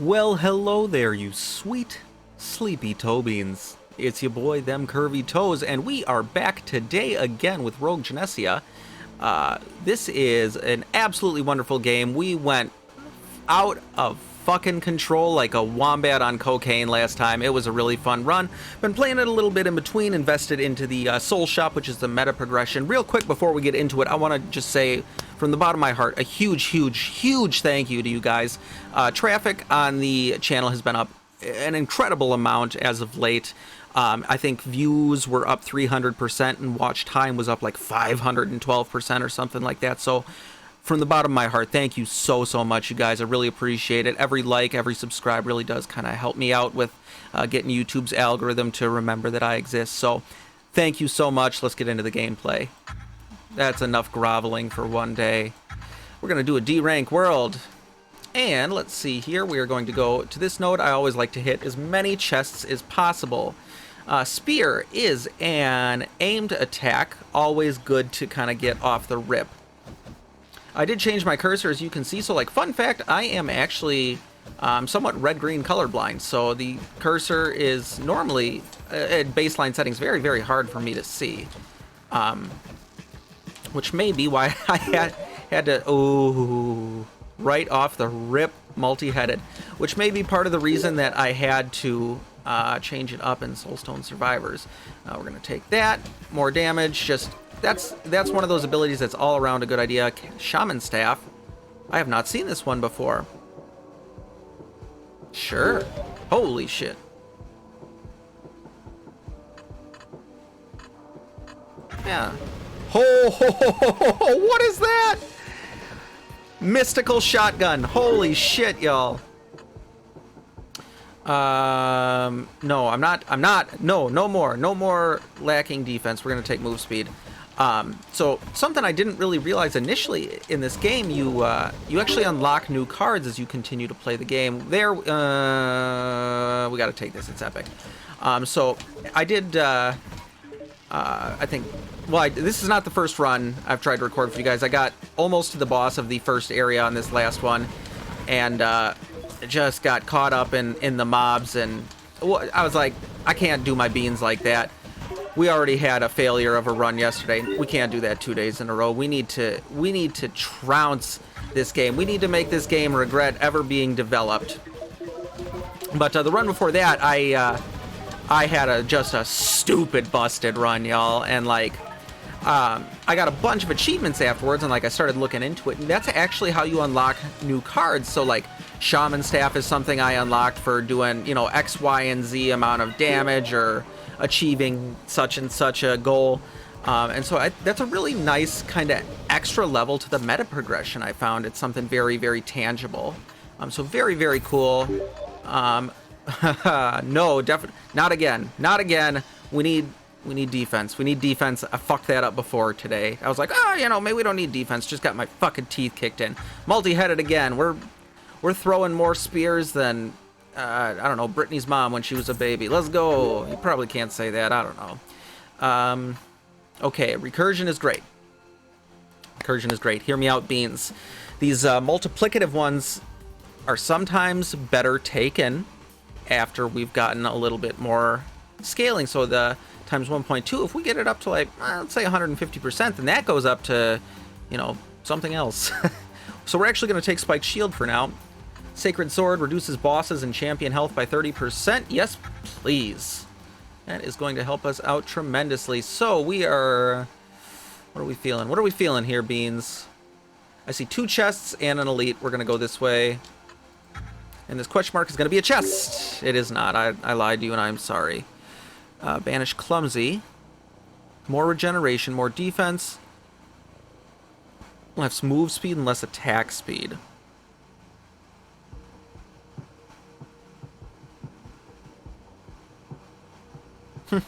Well, hello there, you sweet, sleepy toe beans. It's your boy, Them Curvy Toes, and we are back today again with Rogue Genesia. This is an absolutely wonderful game. We went out of fucking control like a wombat on cocaine last time. It was a really fun run. Been playing it a little bit in between, invested into the Soul Shop, which is the meta progression. Real quick before we get into it, I want to just say from the bottom of my heart, a huge thank you to you guys. Traffic on the channel has been up an incredible amount as of late. I think views were up 300% and watch time was up like 512% or something like that. So from the bottom of my heart, thank you so much, you guys. I really appreciate it. Every like, every subscribe really does kind of help me out with getting YouTube's algorithm to remember that I exist. So thank you so much. Let's get into the gameplay. That's enough groveling for one day. We're going to do a D rank world. And let's see here. We are going to go to this node. I always like to hit as many chests as possible. Spear is an aimed attack. Always good to kind of get off the rip. I did change my cursor, as you can see. So, like, fun fact, I am actually somewhat red-green colorblind. So the cursor is normally, at baseline settings, very hard for me to see. Which may be why I had to, right off the rip, multi-headed. Which may be part of the reason that I had to change it up in Soulstone Survivors. We're going to take that. More damage, just... That's one of those abilities that's all around a good idea. Shaman Staff. I have not seen this one before. Sure. Holy shit. Yeah. What is that? Mystical shotgun. Holy shit, y'all. No, I'm not. No more lacking defense. We're gonna take move speed. So something I didn't really realize initially in this game, you actually unlock new cards as you continue to play the game. There, we got to take this. It's epic. So I did. I think. Well, this is not the first run I've tried to record for you guys. I got almost to the boss of the first area on this last one, and just got caught up in the mobs, and I was like, I can't do my beans like that. We already had a failure of a run yesterday. We can't do that 2 days in a row. We need to trounce this game. We need to make this game regret ever being developed. But the run before that, I had just a stupid busted run, y'all, and like I got a bunch of achievements afterwards, and like I started looking into it, and that's actually how you unlock new cards. So like Shaman Staff is something I unlocked for doing, you know, X, Y, and Z amount of damage or achieving such and such a goal, and so that's a really nice kind of extra level to the meta progression. I found it's something very tangible, so very cool. No, definitely not again. We need defense. I fucked that up before today. I was like, you know, maybe we don't need defense. Just got my fucking teeth kicked in. Multi-headed again. We're throwing more spears than I don't know, Brittany's mom when she was a baby. Let's go. You probably can't say that. I don't know. Okay, recursion is great. Hear me out, beans. These multiplicative ones are sometimes better taken after we've gotten a little bit more scaling. So the times 1.2, if we get it up to like, let's say 150%, then that goes up to, you know, something else. So we're actually going to take Spike Shield for now. Sacred Sword reduces bosses and champion health by 30%. Yes, please. That is going to help us out tremendously. So we are... What are we feeling? What are we feeling here, beans? I see 2 chests and an elite. We're going to go this way. And this question mark is going to be a chest. It is not. I lied to you, and I'm sorry. Banish Clumsy. More regeneration, more defense. We'll have move speed and less attack speed. I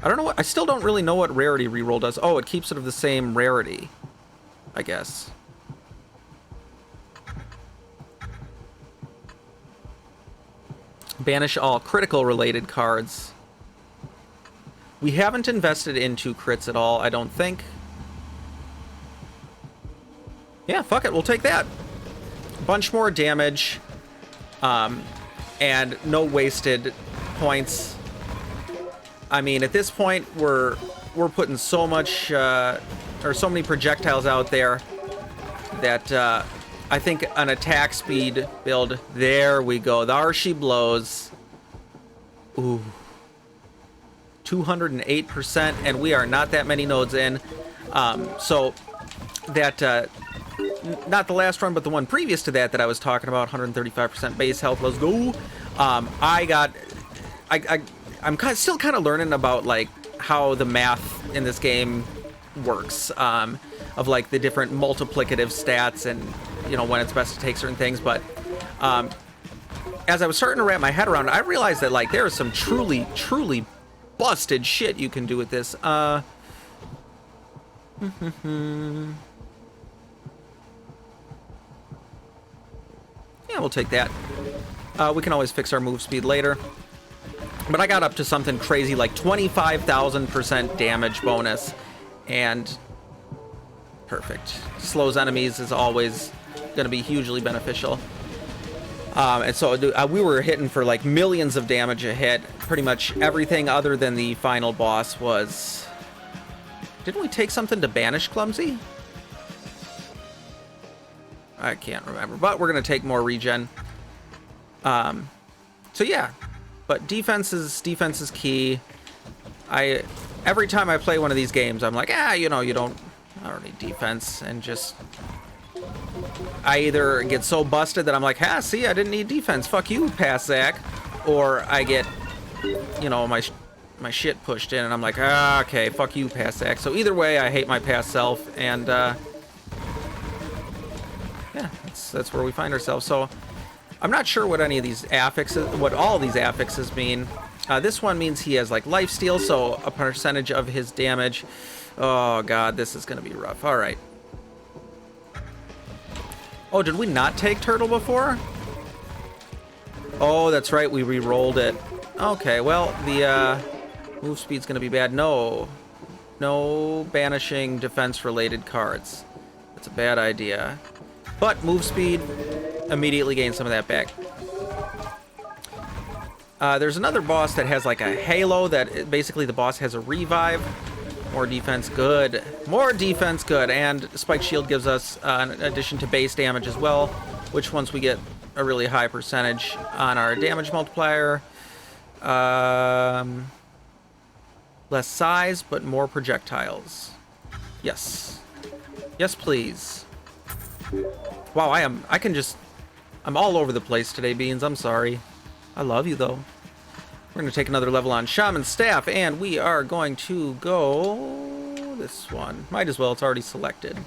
don't know what... I still don't really know what rarity reroll does. Oh, it keeps it of the same rarity, I guess. Banish all critical related cards. We haven't invested into crits at all, I don't think. Yeah, fuck it, we'll take that. bunch more damage. and no wasted points. I mean, at this point, we're putting so much, or so many projectiles out there that I think an attack speed build. There we go. There she blows. Ooh. 208%, and we are not that many nodes in. So that, not the last run, but the one previous to that I was talking about, 135% base health. Let's go. I'm still kind of learning about like how the math in this game works, of like the different multiplicative stats and, you know, when it's best to take certain things. But as I was starting to wrap my head around it, I realized that like there is some truly busted shit you can do with this. Yeah, we'll take that. We can always fix our move speed later. But I got up to something crazy like 25,000% damage bonus, and perfect. Slows enemies is always going to be hugely beneficial. And so we were hitting for like millions of damage a hit. Pretty much everything other than the final boss was... Didn't we take something to banish Clumsy? I can't remember, but we're going to take more regen. So yeah, but defense is key. Every time I play one of these games, I'm like, you know, I don't need defense, and just... I either get so busted that I'm like, see, I didn't need defense. Fuck you, pass Zach. Or I get, you know, my shit pushed in, and I'm like, okay, fuck you, pass Zach. So either way, I hate my past self, and yeah, that's where we find ourselves. So I'm not sure what any of these affixes, what all of these affixes mean. This one means he has like lifesteal, so a percentage of his damage. Oh god, this is gonna be rough. All right. Oh, did we not take turtle before? Oh, that's right, we re-rolled it. Okay, well, the move speed's gonna be bad. No banishing defense-related cards. That's a bad idea. But move speed, immediately gain some of that back. There's another boss that has like a halo that basically the boss has a revive. More defense, good. More defense, good. And Spike Shield gives us an addition to base damage as well, which once we get a really high percentage on our damage multiplier. Less size, but more projectiles. Yes. Yes, please. Wow, I'm all over the place today, Beans. I'm sorry. I love you, though. We're going to take another level on Shaman's Staff, and we are going to go this one. Might as well, it's already selected.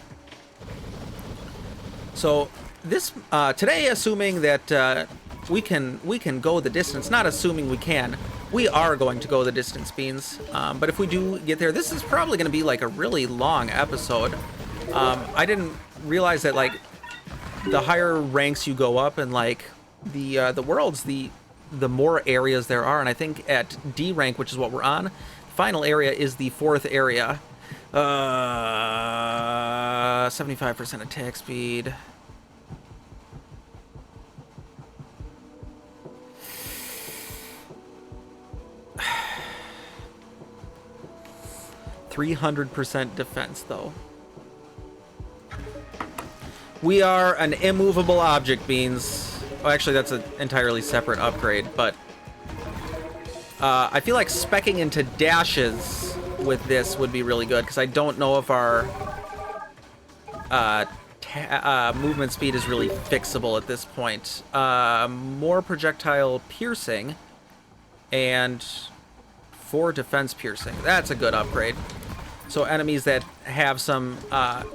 So this today, assuming that we can go the distance, not assuming we can, we are going to go the distance, Beans. But if we do get there, this is probably going to be like a really long episode. I didn't realize that like the higher ranks you go up, and like the worlds, the more areas there are, and I think at D rank, which is what we're on, the final area is the 4th area. 75% attack speed. %300% defense, though. We are an immovable object, Beans. Oh, actually, that's an entirely separate upgrade, but I feel like speccing into dashes with this would be really good, because I don't know if our movement speed is really fixable at this point. More projectile piercing and 4 defense piercing. That's a good upgrade. So enemies that have some not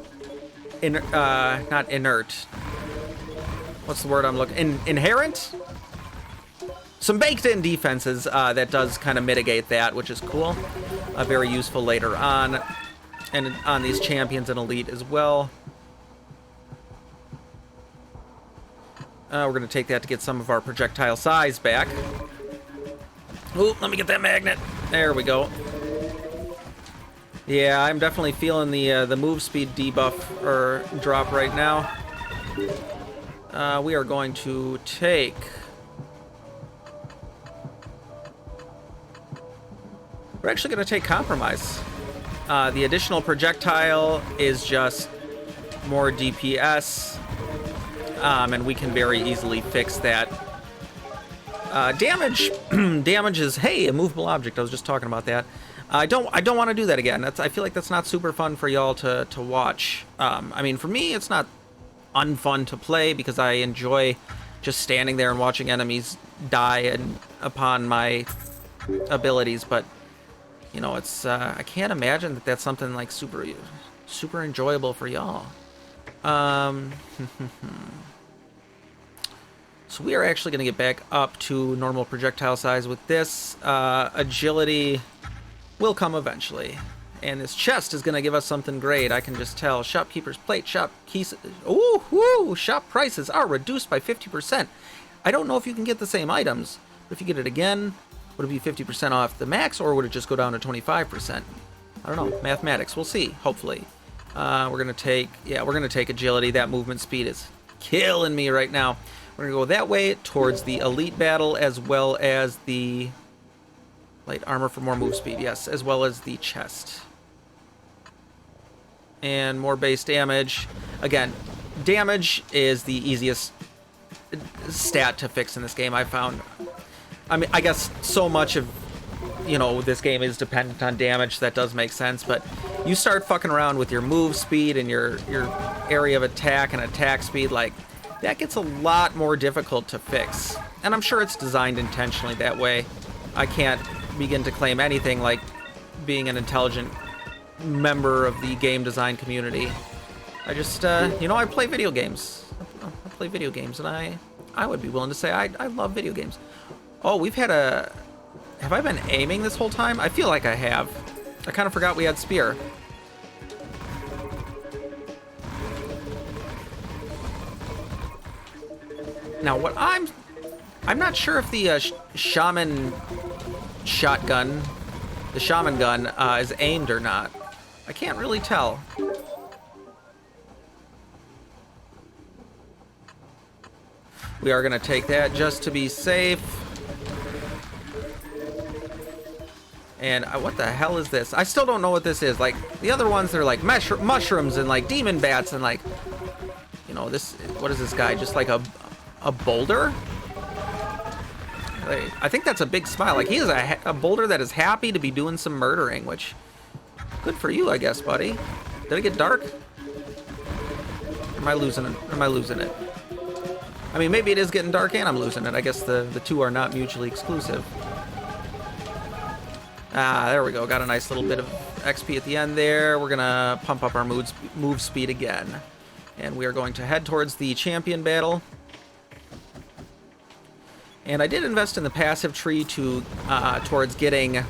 inert. What's the word I'm looking? Inherent? Some baked-in defenses that does kind of mitigate that, which is cool. Very useful later on, and on these champions and elite as well. We're going to take that to get some of our projectile size back. Ooh, let me get that magnet. There we go. Yeah, I'm definitely feeling the move speed debuff or drop right now. We are going to take We're actually going to take compromise. The additional projectile is just more DPS, and we can very easily fix that. Damage, damage is, hey, a movable object. I was just talking about that. I don't want to do that again. I feel like that's not super fun for y'all to watch. I mean, for me, it's not unfun to play because I enjoy just standing there and watching enemies die and upon my abilities. But you know, it's I can't imagine that that's something like super enjoyable for y'all. So we are actually going to get back up to normal projectile size with this. Agility will come eventually. And this chest is going to give us something great. I can just tell. Shopkeeper's plate, shop keys. Ooh, woo! Shop prices are reduced by 50%. I don't know if you can get the same items, but if you get it again, would it be 50% off the max, or would it just go down to 25%? I don't know. Mathematics. We'll see. Hopefully. We're going to take agility. That movement speed is killing me right now. We're going to go that way towards the elite battle, as well as the light armor for more move speed. Yes, as well as the chest. And more base damage. Again, damage is the easiest stat to fix in this game, I found. I mean, I guess so much of, you know, this game is dependent on damage. That does make sense, but you start fucking around with your move speed and your area of attack and attack speed, like, that gets a lot more difficult to fix. And I'm sure it's designed intentionally that way. I can't begin to claim anything like being an intelligent member of the game design community. I just, you know, I play video games. I play video games, and I would be willing to say I love video games. Oh, we've had a... Have I been aiming this whole time? I feel like I have. I kind of forgot we had spear. Now, what I'm not sure if the shaman shotgun, the shaman gun, is aimed or not. I can't really tell. We are going to take that just to be safe. And what the hell is this? I still don't know what this is. Like, the other ones, they're like mushrooms and like demon bats and like, you know, this, what is this guy? Just like a boulder? I think that's a big smile. Like, he is a boulder that is happy to be doing some murdering, which, good for you, I guess, buddy. Did it get dark? Or am I losing it? Or am I losing it? I mean, maybe it is getting dark and I'm losing it. I guess the two are not mutually exclusive. Ah, there we go. Got a nice little bit of XP at the end there. We're going to pump up our move speed again. And we are going to head towards the champion battle. And I did invest in the passive tree towards getting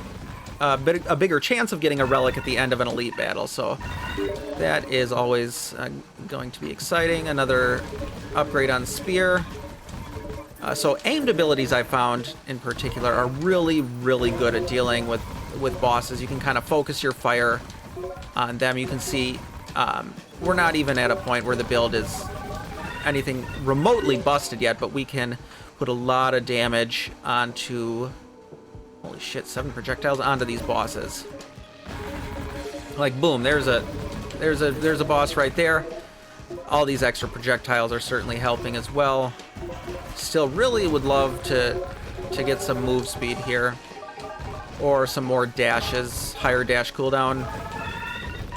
a bigger chance of getting a relic at the end of an elite battle. So that is always going to be exciting. Another upgrade on spear. So aimed abilities, I found in particular, are really, really good at dealing with bosses. You can kind of focus your fire on them. You can see we're not even at a point where the build is anything remotely busted yet, but we can put a lot of damage onto, holy shit, 7 projectiles onto these bosses. Like, boom, there's a boss right there. All these extra projectiles are certainly helping as well. Still really would love to get some move speed here, or some more dashes, higher dash cooldown,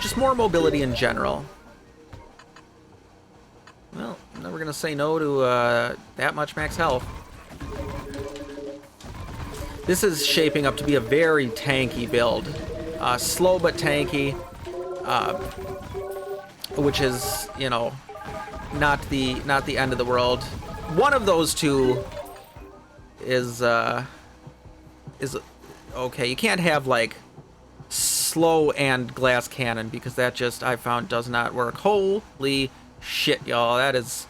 just more mobility in general. Well, never gonna say no to that much max health. This is shaping up to be a very tanky build. Slow but tanky, which is, you know, not the end of the world. One of those two is okay. You can't have like slow and glass cannon, because that just, I found, does not work. Holy shit, y'all. That is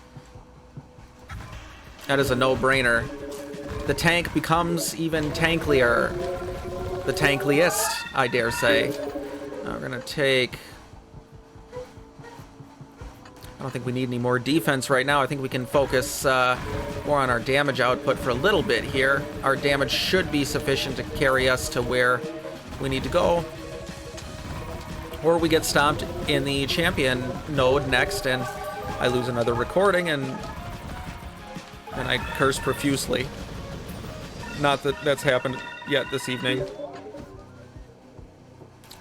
a no-brainer. The tank becomes even tanklier. The tankliest, I dare say. We're gonna take... I don't think we need any more defense right now. I think we can focus more on our damage output for a little bit here. Our damage should be sufficient to carry us to where we need to go. Or we get stomped in the champion node next, and I lose another recording, and I curse profusely. Not that that's happened yet this evening.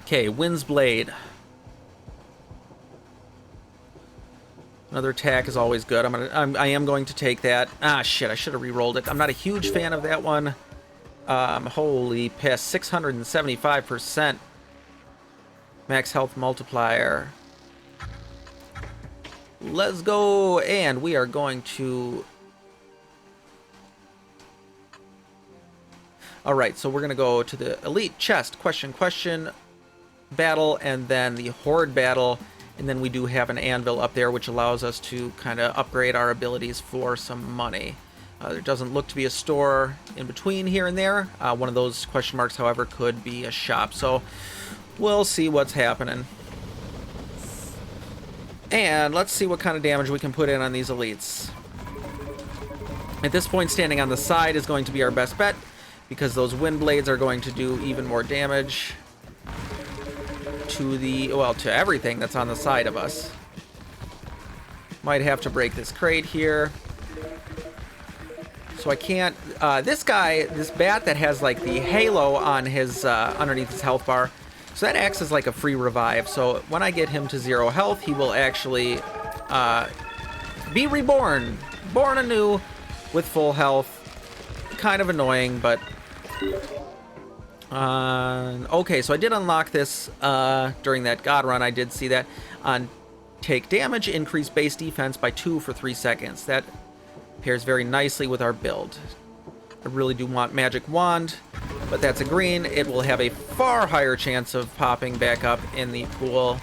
Okay, Wind's Blade. Another attack is always good. I am going to take that. Ah, shit, I should have re-rolled it. I'm not a huge fan of that one. Holy piss, 675%. Max health multiplier. Let's go, and we are going to... Alright, so we're going to go to the Elite Chest, question, battle, and then the Horde battle. And then we do have an anvil up there, which allows us to kind of upgrade our abilities for some money. There doesn't look to be a store in between here and there. One of those question marks, however, could be a shop. So we'll see what's happening. And let's see what kind of damage we can put in on these elites. At this point, standing on the side is going to be our best bet, because those wind blades are going to do even more damage to to everything that's on the side of us. Might have to break this crate here. So I can't, this bat that has like the halo on his, underneath his health bar, so that acts as like a free revive. So when I get him to 0 health, he will actually, be reborn, born anew with full health. Kind of annoying, but okay, so I did unlock this during that God run. I did see that on take damage, increase base defense by 2 for 3 seconds. That pairs very nicely with our build. I really do want Magic Wand, but that's a green. It will have a far higher chance of popping back up in the pool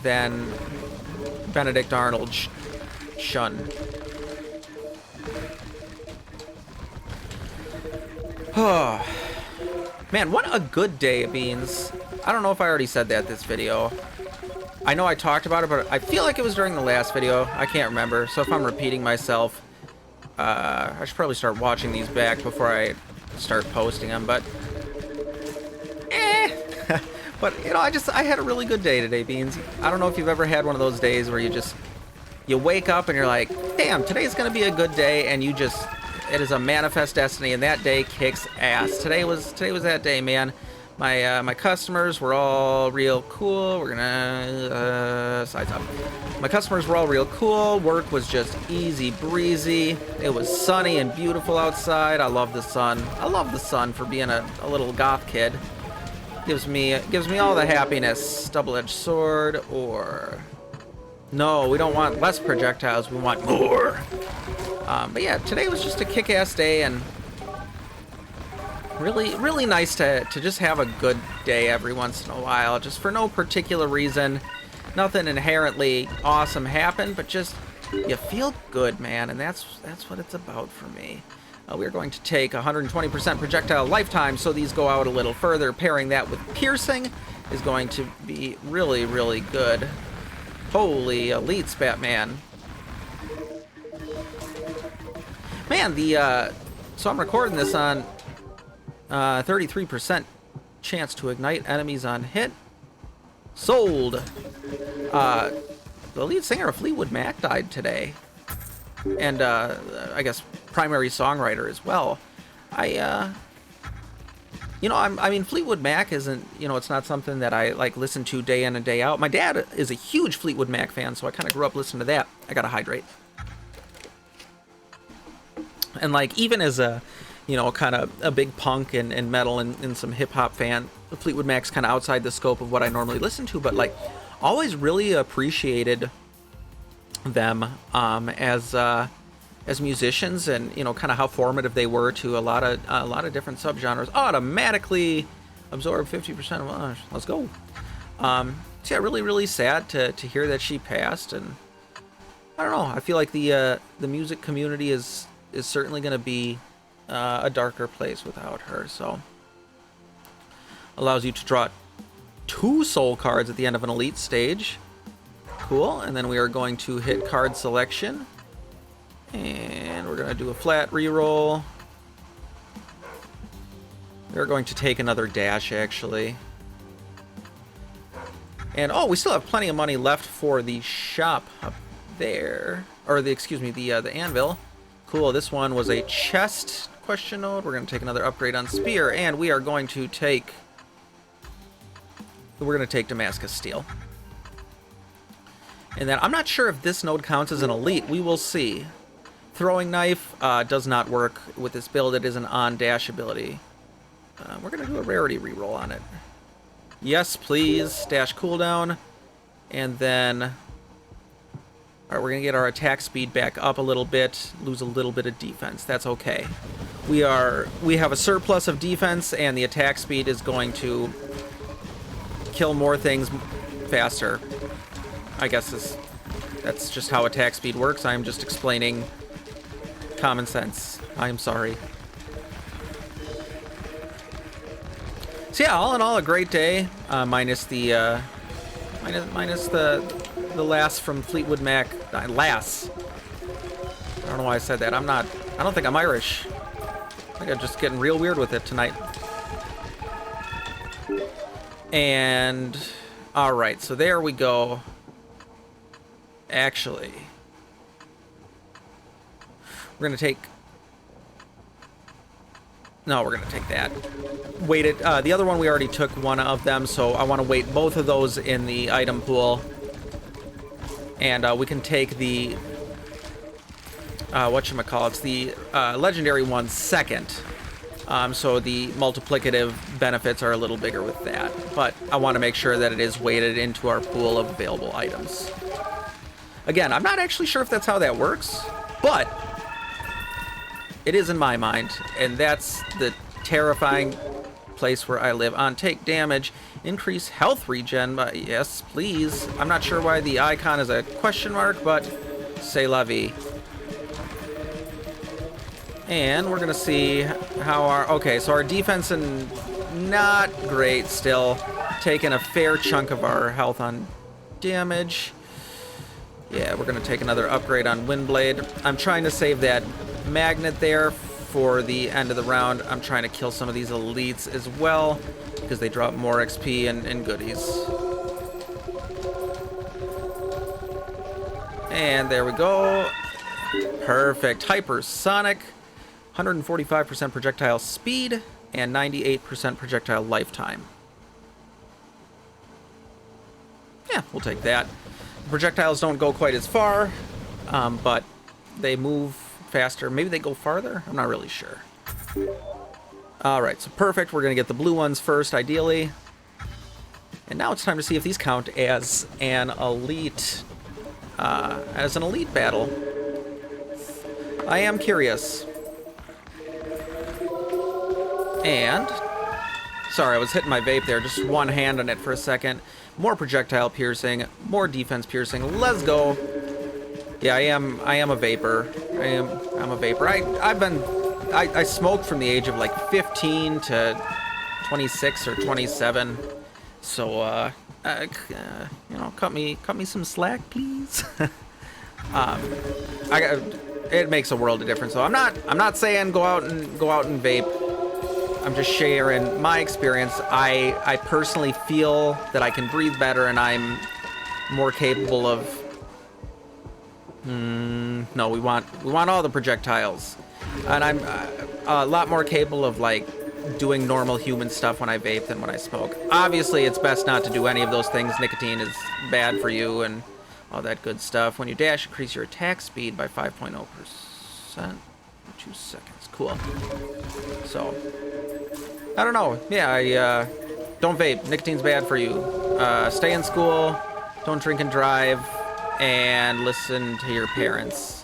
than Benedict Arnold Shun. Oh, man, what a good day, Beans. I don't know if I already said that this video. I know I talked about it, but I feel like it was during the last video. I can't remember, so if I'm repeating myself, I should probably start watching these back before I start posting them, but... But, you know, I had a really good day today, Beans. I don't know if you've ever had one of those days where you wake up and you're like, damn, today's gonna be a good day, and it is a manifest destiny, and that day kicks ass. Today was that day, man. My customers were all real cool. We're gonna sides up. My customers were all real cool. Work was just easy breezy. It was sunny and beautiful outside. I love the sun. I love the sun for being a little goth kid. Gives me all the happiness. Double-edged sword, or no, we don't want less projectiles. We want more. But yeah, today was just a kick-ass day, and really, really nice to just have a good day every once in a while, just for no particular reason. Nothing inherently awesome happened, but just you feel good, man, and that's what it's about for me. We're going to take 120% projectile lifetime, so these go out a little further. Pairing that with piercing is going to be really, really good. Holy elites, Batman. Man, so I'm recording this on 33% chance to ignite enemies on hit. Sold. The lead singer of Fleetwood Mac died today, and I guess primary songwriter as well. I mean, Fleetwood Mac isn't, it's not something that I like listen to day in and day out. My dad is a huge Fleetwood Mac fan, so I kind of grew up listening to that. I gotta hydrate. And like, even as a, kind of a big punk and metal and some hip hop fan, Fleetwood Mac's kind of outside the scope of what I normally listen to, but like, always really appreciated them as musicians, and kind of how formative they were to a lot of different subgenres. Automatically absorb 50% of let's go. So yeah, really, really sad to hear that she passed, and I don't know. I feel like the music community is certainly going to be a darker place without her. So allows you to draw 2 soul cards at the end of an elite stage. Cool. And then we are going to hit card selection, and we're going to do a flat reroll. We're going to take another dash, actually. And, oh, we still have plenty of money left for the shop up there. Or, excuse me, the anvil. Cool, this one was a chest question node. We're going to take another upgrade on spear, and we are going to take... We're going to take Damascus steel. And then, I'm not sure if this node counts as an elite. We will see. Throwing knife does not work with this build. It is an on-dash ability. We're going to do a rarity reroll on it. Yes, please. Dash cooldown. And then... Alright, we're going to get our attack speed back up a little bit. Lose a little bit of defense. That's okay. We have a surplus of defense, and the attack speed is going to kill more things faster. I guess that's just how attack speed works. I'm just explaining common sense. I'm sorry. So yeah, all in all, a great day. Minus the lass from Fleetwood Mac. Lass. I don't know why I said that. I don't think I'm Irish. I think I'm just getting real weird with it tonight. And all right, so there we go. Actually, we're gonna take. No, we're gonna take that. Wait it. The other one we already took one of them, so I want to wait both of those in the item pool, and we can take the whatchamacallits, the legendary one second. So the multiplicative benefits are a little bigger with that, but I want to make sure that it is weighted into our pool of available items. Again, I'm not actually sure if that's how that works, but it is in my mind, and that's the terrifying place where I live. On take damage, increase health regen, yes, please. I'm not sure why the icon is a question mark, but c'est la vie. And we're gonna see how okay, so our defense and not great still. Taking a fair chunk of our health on damage. Yeah, we're gonna take another upgrade on Windblade. I'm trying to save that magnet there for the end of the round. I'm trying to kill some of these elites as well, because they drop more XP and goodies. And there we go. Perfect. Hypersonic. 145% projectile speed and 98% projectile lifetime. Yeah, we'll take that. Projectiles don't go quite as far, but they move faster. Maybe they go farther? I'm not really sure. Alright, so perfect. We're going to get the blue ones first, ideally. And now it's time to see if these count as an elite battle. I am curious. And, sorry, I was hitting my vape there, just one hand on it for a second. More projectile piercing, more defense piercing. Let's go. Yeah, I am a vapor. I'm a vapor. I smoked from the age of like 15 to 26 or 27. So you know, cut me some slack, please. It makes a world of difference. So I'm not saying go out and vape. I'm just sharing my experience. I personally feel that I can breathe better, and I'm more capable of. No, we want all the projectiles, and I'm a lot more capable of like doing normal human stuff when I vape than when I smoke. Obviously, it's best not to do any of those things. Nicotine is bad for you and all that good stuff. When you dash, increase your attack speed by 5.0% in 2 seconds. Cool. So. I don't know. Yeah, don't vape. Nicotine's bad for you. Stay in school. Don't drink and drive. And listen to your parents.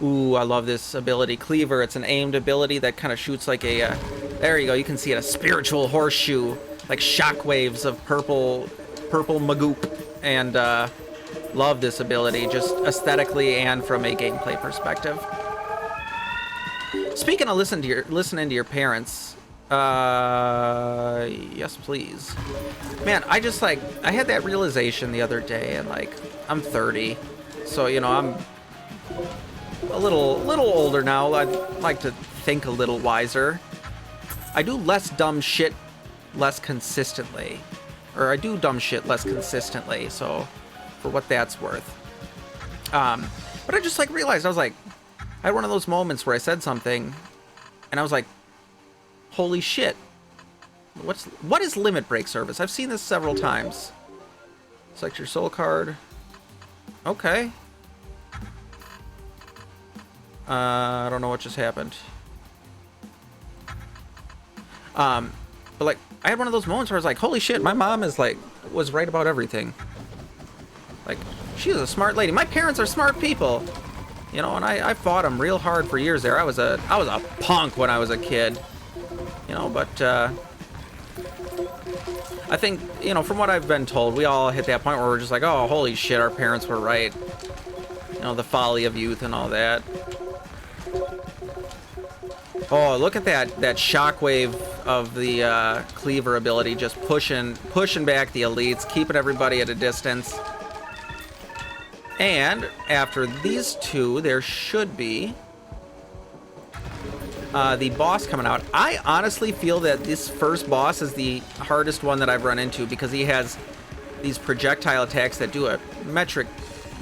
Ooh, I love this ability. Cleaver. It's an aimed ability that kind of shoots like a... there you go. You can see it. A spiritual horseshoe. Like shockwaves of purple magoop. And love this ability. Just aesthetically and from a gameplay perspective. Speaking of listening to your parents... yes, please. Man, I had that realization the other day, and like, I'm 30, so, you know, I'm a little older now. I'd like to think a little wiser. I do less dumb shit less consistently. Or I do dumb shit less consistently, so for what that's worth. But I just like realized, I was like, I had one of those moments where I said something and I was like, holy shit. What is limit break service? I've seen this several times. Select your soul card. Okay. I don't know what just happened. But like, I had one of those moments where I was like, holy shit, my mom is like, was right about everything. Like, she's a smart lady. My parents are smart people. You know, and I fought them real hard for years there. I was a punk when I was a kid. You know, but, I think, you know, from what I've been told, we all hit that point where we're just like, oh, holy shit, our parents were right. You know, the folly of youth and all that. Oh, look at that shockwave of the cleaver ability, just pushing back the elites, keeping everybody at a distance. And after these two, there should be the boss coming out. I honestly feel that this first boss is the hardest one that I've run into because he has these projectile attacks that do a metric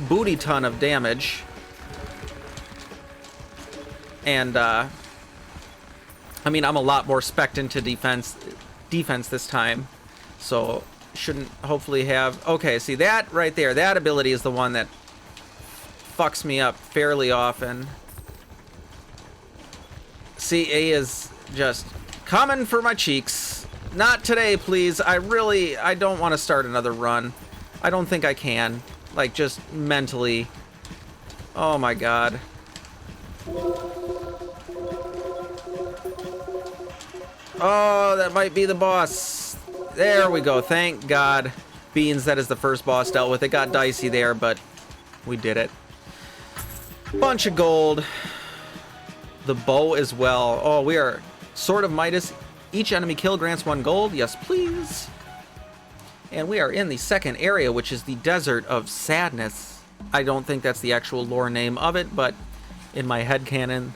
booty ton of damage. And, I mean, I'm a lot more spec'd into defense this time. So, shouldn't hopefully have... Okay, see, that right there, that ability is the one that fucks me up fairly often. See, A is just coming for my cheeks. Not today, please. I don't want to start another run. I don't think I can. Like, just mentally. Oh my god. Oh, that might be the boss. There we go. Thank God. Beans, that is the first boss dealt with. It got dicey there, but we did it. Bunch of gold. The bow as well. Oh, we are Sword of Midas. Each enemy kill grants 1 gold. Yes, please. And we are in the second area, which is the Desert of Sadness. I don't think that's the actual lore name of it, but in my headcanon,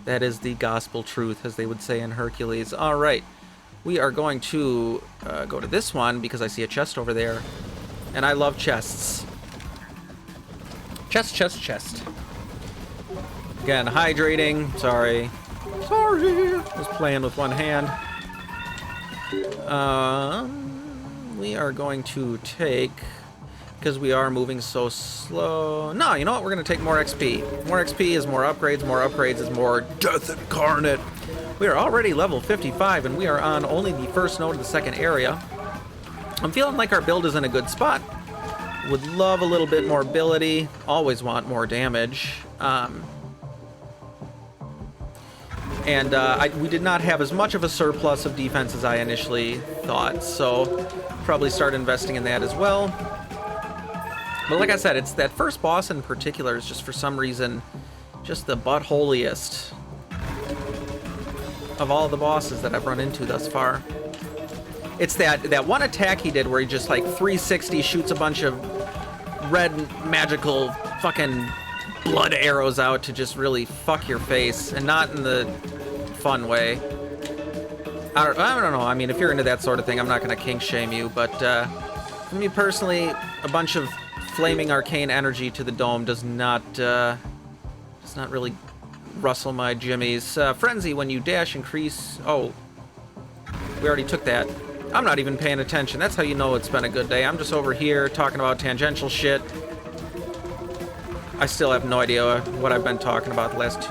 that is the gospel truth, as they would say in Hercules. All right. We are going to go to this one because I see a chest over there. And I love chests. Chest, chest, chest. Again, hydrating. Sorry. Sorry. I was playing with one hand. We are going to take... Because we are moving so slow... No, you know what? We're going to take more XP. More XP is more upgrades. More upgrades is more death incarnate. We are already level 55, and we are on only the first node of the second area. I'm feeling like our build is in a good spot. Would love a little bit more ability. Always want more damage. We did not have as much of a surplus of defense as I initially thought, so probably start investing in that as well. But like I said, it's that first boss in particular is just for some reason just the buttholiest of all the bosses that I've run into thus far. It's that one attack he did where he just like 360 shoots a bunch of red magical fucking blood arrows out to just really fuck your face, and not in the fun way. I don't know. I mean, if you're into that sort of thing, I'm not going to kink shame you, but for me personally, a bunch of flaming arcane energy to the dome does not really rustle my jimmies. Frenzy, when you dash, increase... Oh, we already took that. I'm not even paying attention. That's how you know it's been a good day. I'm just over here talking about tangential shit. I still have no idea what I've been talking about the last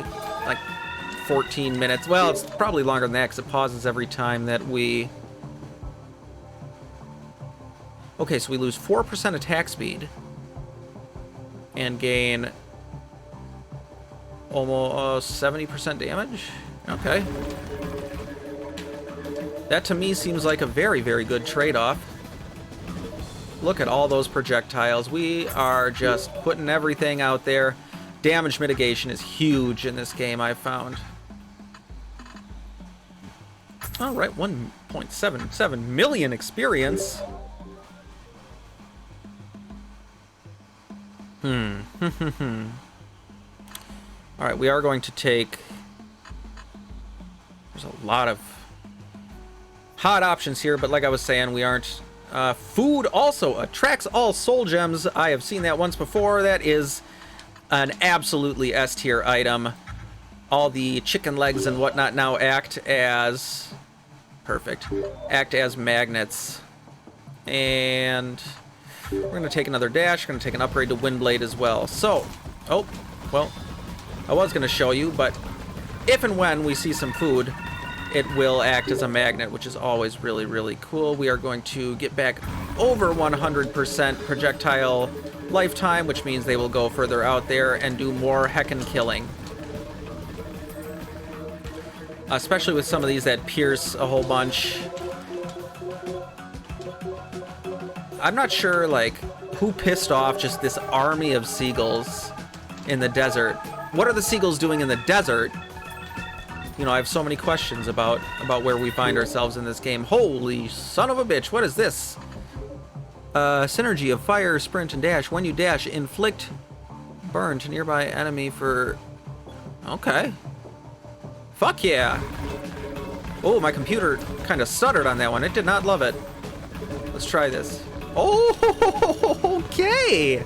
14 minutes. Well, it's probably longer than that because it pauses every time that we... Okay, so we lose 4% attack speed and gain almost 70% damage. Okay. That to me seems like a very, very good trade-off. Look at all those projectiles. We are just putting everything out there. Damage mitigation is huge in this game, I've found. All right, 1.77 million experience. All right, we are going to take... There's a lot of hot options here, but like I was saying, we aren't. Food also attracts all soul gems. I have seen that once before. That is an absolutely S tier item. All the chicken legs and whatnot now act as... Perfect. Act as magnets. And we're going to take another dash. We're going to take an upgrade to Windblade as well. So, oh, well, I was going to show you, but if and when we see some food, it will act as a magnet, which is always really, really cool. We are going to get back over 100% projectile lifetime, which means they will go further out there and do more heckin' killing. Especially with some of these that pierce a whole bunch. I'm not sure, like, who pissed off just this army of seagulls in the desert. What are the seagulls doing in the desert? You know, I have so many questions about where we find ourselves in this game. Holy son of a bitch, what is this? Synergy of fire, sprint, and dash. When you dash, inflict burn to nearby enemy for... Okay. Fuck yeah. Oh, my computer kind of stuttered on that one. It did not love it. Let's try this. Oh, okay.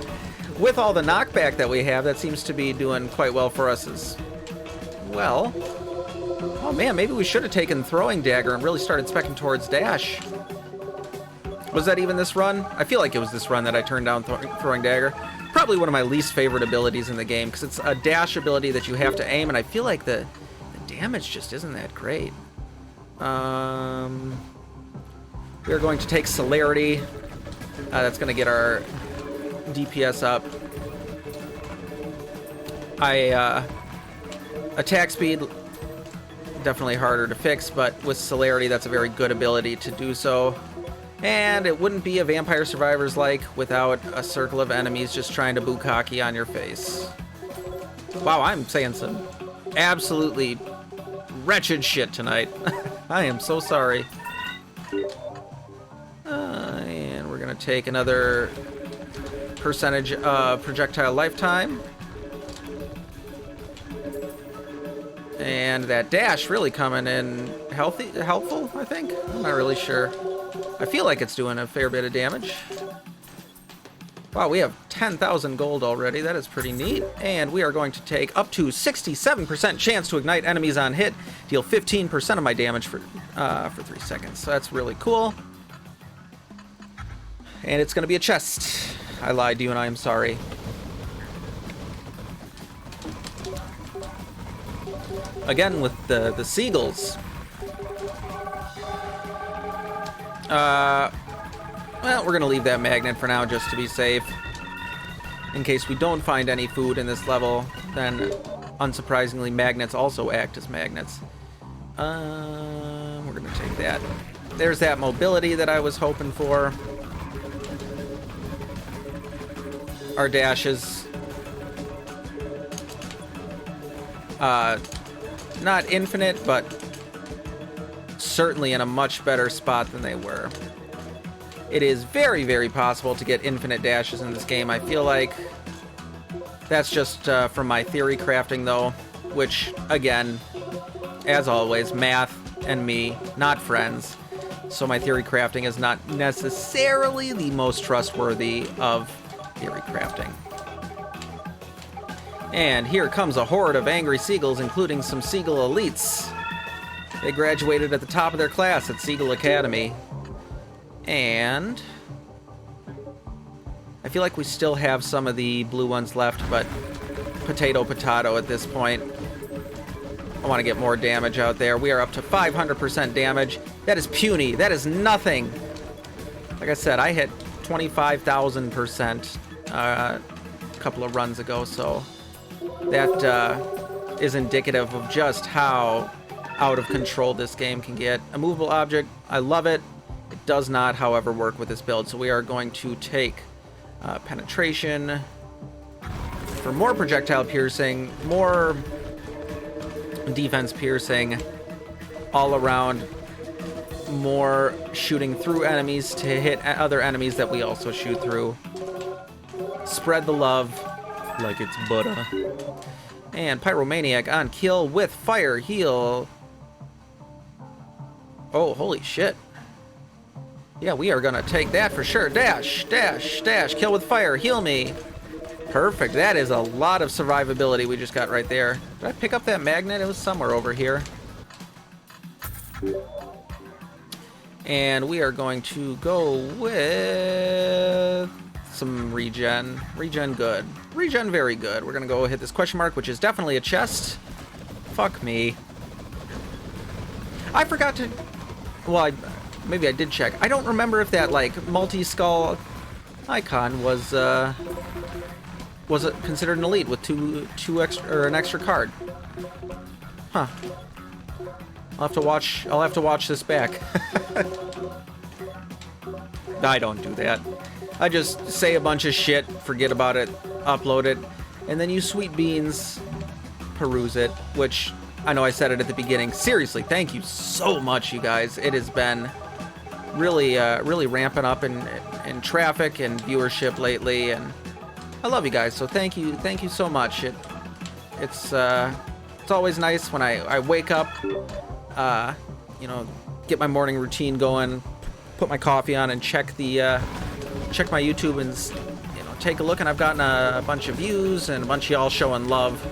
With all the knockback that we have, that seems to be doing quite well for us as well. Oh man, maybe we should have taken throwing dagger and really started specking towards dash. Was that even this run? I feel like it was this run that I turned down throwing dagger. Probably one of my least favorite abilities in the game, because it's a dash ability that you have to aim, and I feel like the damage just isn't that great. We are going to take celerity. That's going to get our DPS up. Attack speed, definitely harder to fix, but with celerity, that's a very good ability to do so. And it wouldn't be a Vampire Survivors like without a circle of enemies just trying to bukkake on your face. Wow, I'm saying some absolutely wretched shit tonight. I am so sorry. And we're gonna take another percentage of projectile lifetime. And that dash really coming in helpful, I think. I'm not really sure. I feel like it's doing a fair bit of damage. Wow, we have 10,000 gold already. That is pretty neat. And we are going to take up to 67% chance to ignite enemies on hit. Deal 15% of my damage for 3 seconds. So that's really cool. And it's going to be a chest. I lied to you and I am sorry. Again with the seagulls. Well, we're going to leave that magnet for now just to be safe. In case we don't find any food in this level, then unsurprisingly, magnets also act as magnets. We're going to take that. There's that mobility that I was hoping for. Our dash is not infinite, but certainly in a much better spot than they were. It is very, very possible to get infinite dashes in this game. I feel like that's just from my theory crafting, though, which, again, as always, math and me, not friends. So my theory crafting is not necessarily the most trustworthy of theory crafting. And here comes a horde of angry seagulls, including some seagull elites. They graduated at the top of their class at Seagull Academy. And I feel like we still have some of the blue ones left, but potato at this point. I want to get more damage out there. We are up to 500% damage. That is puny. That is nothing. Like I said, I hit 25,000% a couple of runs ago, so that is indicative of just how out of control this game can get. A movable object, I love it. It does not, however, work with this build, so we are going to take penetration for more projectile piercing, more defense piercing, all around, more shooting through enemies to hit other enemies that we also shoot through. Spread the love like it's butter. And Pyromaniac on kill with fire heal. Oh, holy shit. Yeah, we are gonna take that for sure. Dash, dash, dash, kill with fire, heal me. Perfect, that is a lot of survivability we just got right there. Did I pick up that magnet? It was somewhere over here. And we are going to go with some regen. Regen good. Regen very good. We're gonna go hit this question mark, which is definitely a chest. Fuck me. I forgot to... Well, maybe I did check. I don't remember if that, like, multi-skull icon was it considered an elite with two extra, or an extra card. Huh. I'll have to watch this back. I don't do that. I just say a bunch of shit, forget about it, upload it, and then you sweet beans peruse it, which I know I said it at the beginning. Seriously, thank you so much, you guys. It has been really ramping up in traffic and viewership lately, and I love you guys, so thank you so much. It's always nice when I wake up, you know, get my morning routine going, put my coffee on, and check my YouTube and, you know, take a look, and I've gotten a bunch of views and a bunch of y'all showing love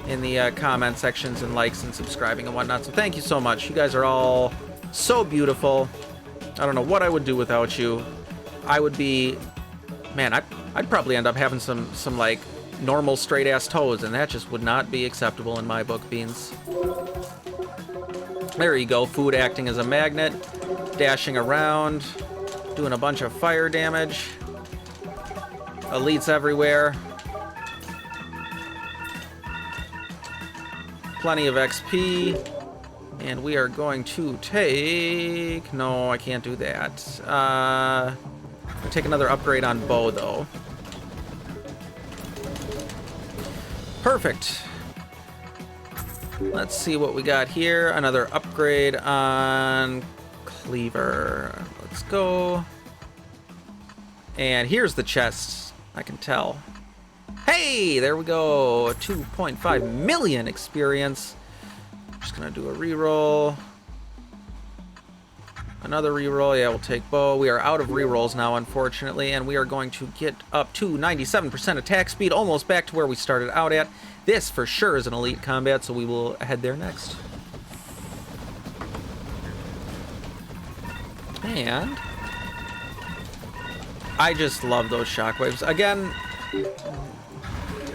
in the comment sections and likes and subscribing and whatnot. So thank you so much. You guys are all so beautiful. I don't know what I would do without you. I would be, man, I'd probably end up having some like normal straight ass toes, and that just would not be acceptable in my book, Beans. There you go. Food acting as a magnet, dashing around, doing a bunch of fire damage. Elites everywhere. Plenty of XP, and we are going to take... No, I can't do that. I'll take another upgrade on bow, though. Perfect. Let's see what we got here. Another upgrade on cleaver. Let's go. And here's the chest. I can tell. Hey, there we go. 2.5 million experience. Just gonna do a reroll. Another reroll. Yeah, we'll take bow. We are out of rerolls now, unfortunately, and we are going to get up to 97% attack speed, almost back to where we started out at. This for sure is an elite combat, so we will head there next. And I just love those shockwaves. Again,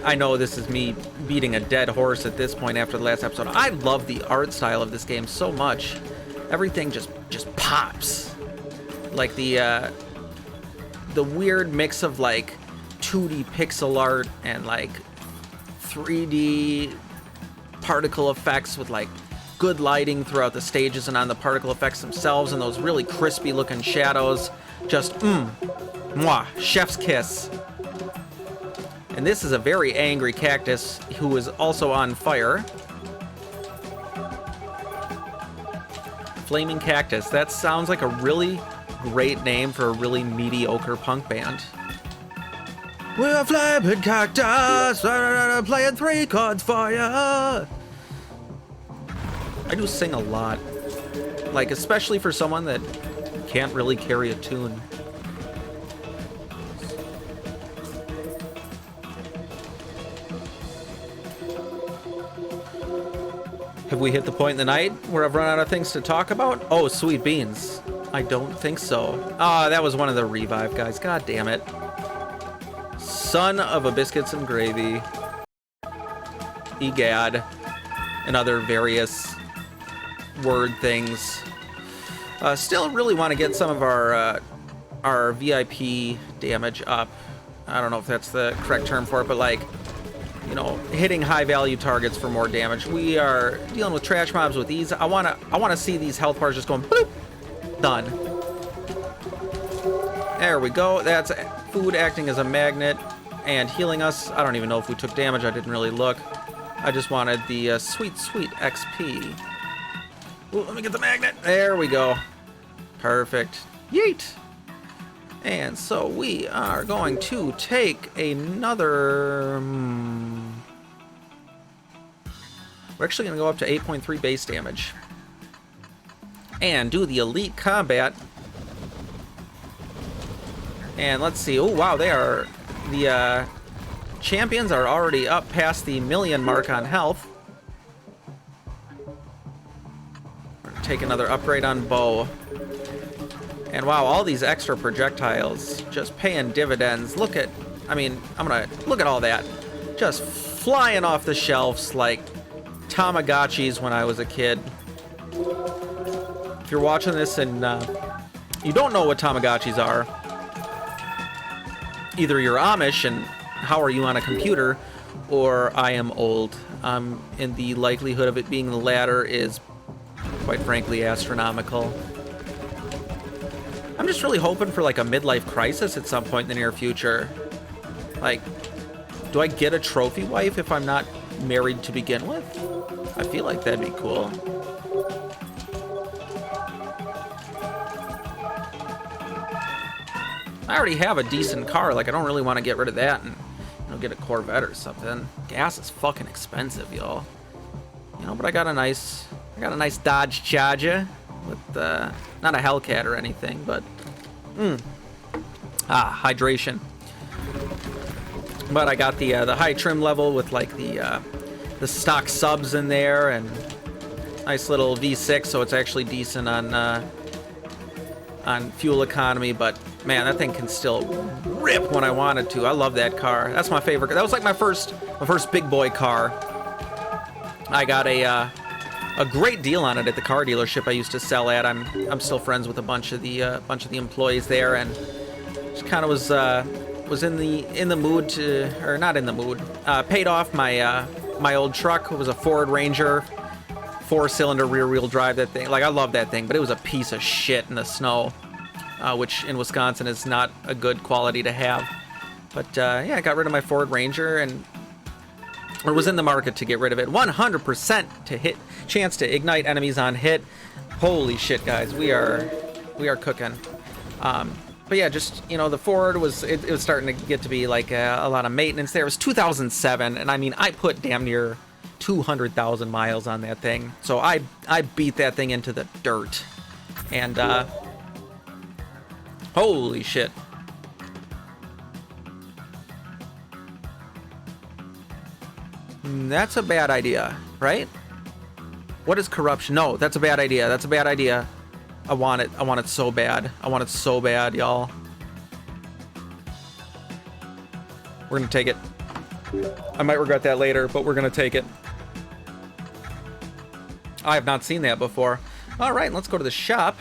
I know this is me beating a dead horse at this point after the last episode. I love the art style of this game so much. Everything just pops. Like the weird mix of like 2D pixel art and like 3D particle effects with like good lighting throughout the stages and on the particle effects themselves, and those really crispy looking shadows. Just mwah, chef's kiss. And this is a very angry cactus who is also on fire. Flaming Cactus. That sounds like a really great name for a really mediocre punk band. We're a flaming cactus, playing 3 chords for ya. I do sing a lot. Like, especially for someone that can't really carry a tune. Have we hit the point in the night where I've run out of things to talk about? Oh, sweet beans. I don't think so. Ah, that was one of the revive guys. God damn it. Son of a biscuits and gravy. Egad. And other various word things. Still really want to get some of our VIP damage up. I don't know if that's the correct term for it, but like, you know, hitting high value targets for more damage. We are dealing with trash mobs with ease. I wanna see these health bars just going boop. Done. There we go. That's food acting as a magnet and healing us. I don't even know if we took damage. I didn't really look. I just wanted the sweet XP. Ooh, let me get the magnet. There we go. Perfect. Yeet. And so we are going to take another... We're actually going to go up to 8.3 base damage. And do the elite combat And let's see. Oh, wow, the champions are already up past the 1,000,000 mark on health. We're gonna take another upgrade on bow. And wow, all these extra projectiles just paying dividends. Look at, I mean, look at all that. Just flying off the shelves like Tamagotchis when I was a kid. If you're watching this and you don't know what Tamagotchis are, either you're Amish and how are you on a computer, or I am old. And the likelihood of it being the latter is, quite frankly, astronomical. I'm just really hoping for like a midlife crisis at some point in the near future. Like, do I get a trophy wife if I'm not married to begin with? I feel like that'd be cool. I already have a decent car. Like, I don't really want to get rid of that and, you know, get a Corvette or something. Gas is fucking expensive, y'all. You know, but I got a nice Dodge Charger with not a Hellcat or anything, but hydration. But I got the high trim level with like the stock subs in there, and nice little V6, so it's actually decent on fuel economy. But man, that thing can still rip when I wanted to. I love that car. That's my favorite. That was like my first big boy car. I got a great deal on it at the car dealership I used to sell at. I'm still friends with a bunch of the employees there, and just kind of was in the mood to, or not in the mood. Paid off my old truck. It was a Ford Ranger, 4-cylinder rear-wheel drive. That thing, like, I love that thing, but it was a piece of shit in the snow, which in Wisconsin is not a good quality to have. But yeah, I got rid of my Ford Ranger and was in the market to get rid of it. 100% chance to ignite enemies on hit. Holy shit, guys, we are cooking. But yeah, just, you know, the Ford was starting to get to be like a lot of maintenance there. It was 2007, and I mean, I put damn near 200,000 miles on that thing. So I beat that thing into the dirt. And holy shit. That's a bad idea, right? What is corruption? No, that's a bad idea. That's a bad idea. I want it. I want it so bad. I want it so bad, y'all. We're gonna take it. I might regret that later, but we're gonna take it. I have not seen that before. All right, let's go to the shop.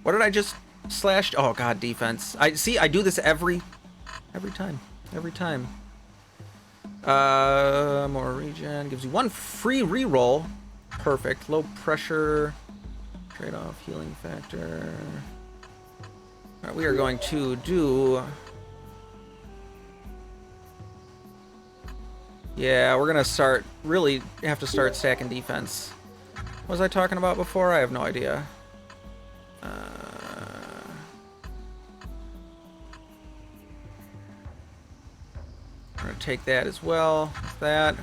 What did I just slash? Oh God, defense. I do this every time. Every time. More regen gives you 1 free reroll. Perfect. Low pressure. Trade-off healing factor. All right, we are going to do. Yeah, we're gonna really have to start stacking defense. What was I talking about before? I have no idea. We're gonna take that as well. That.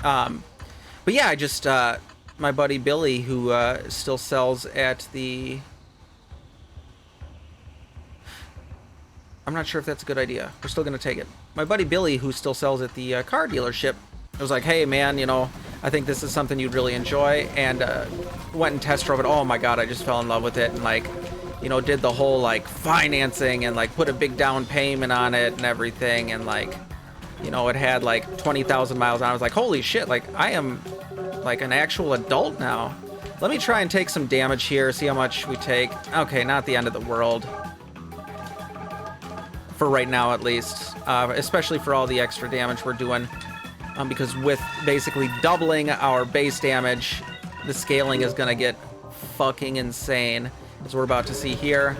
But yeah, I just my buddy Billy, who still sells at the. I'm not sure if that's a good idea. We're still gonna take it. My buddy Billy, who still sells at the car dealership, was like, "Hey man, you know, I think this is something you'd really enjoy," and went and test drove it. Oh my God, I just fell in love with it, and like, you know, did the whole like financing and like put a big down payment on it and everything, and like, you know, it had like 20,000 miles on it. I was like, holy shit, like I am like an actual adult now. Let me try and take some damage here, see how much we take. Okay, not the end of the world. For right now, at least. Especially for all the extra damage we're doing. Because with basically doubling our base damage, the scaling is gonna get fucking insane. As we're about to see here.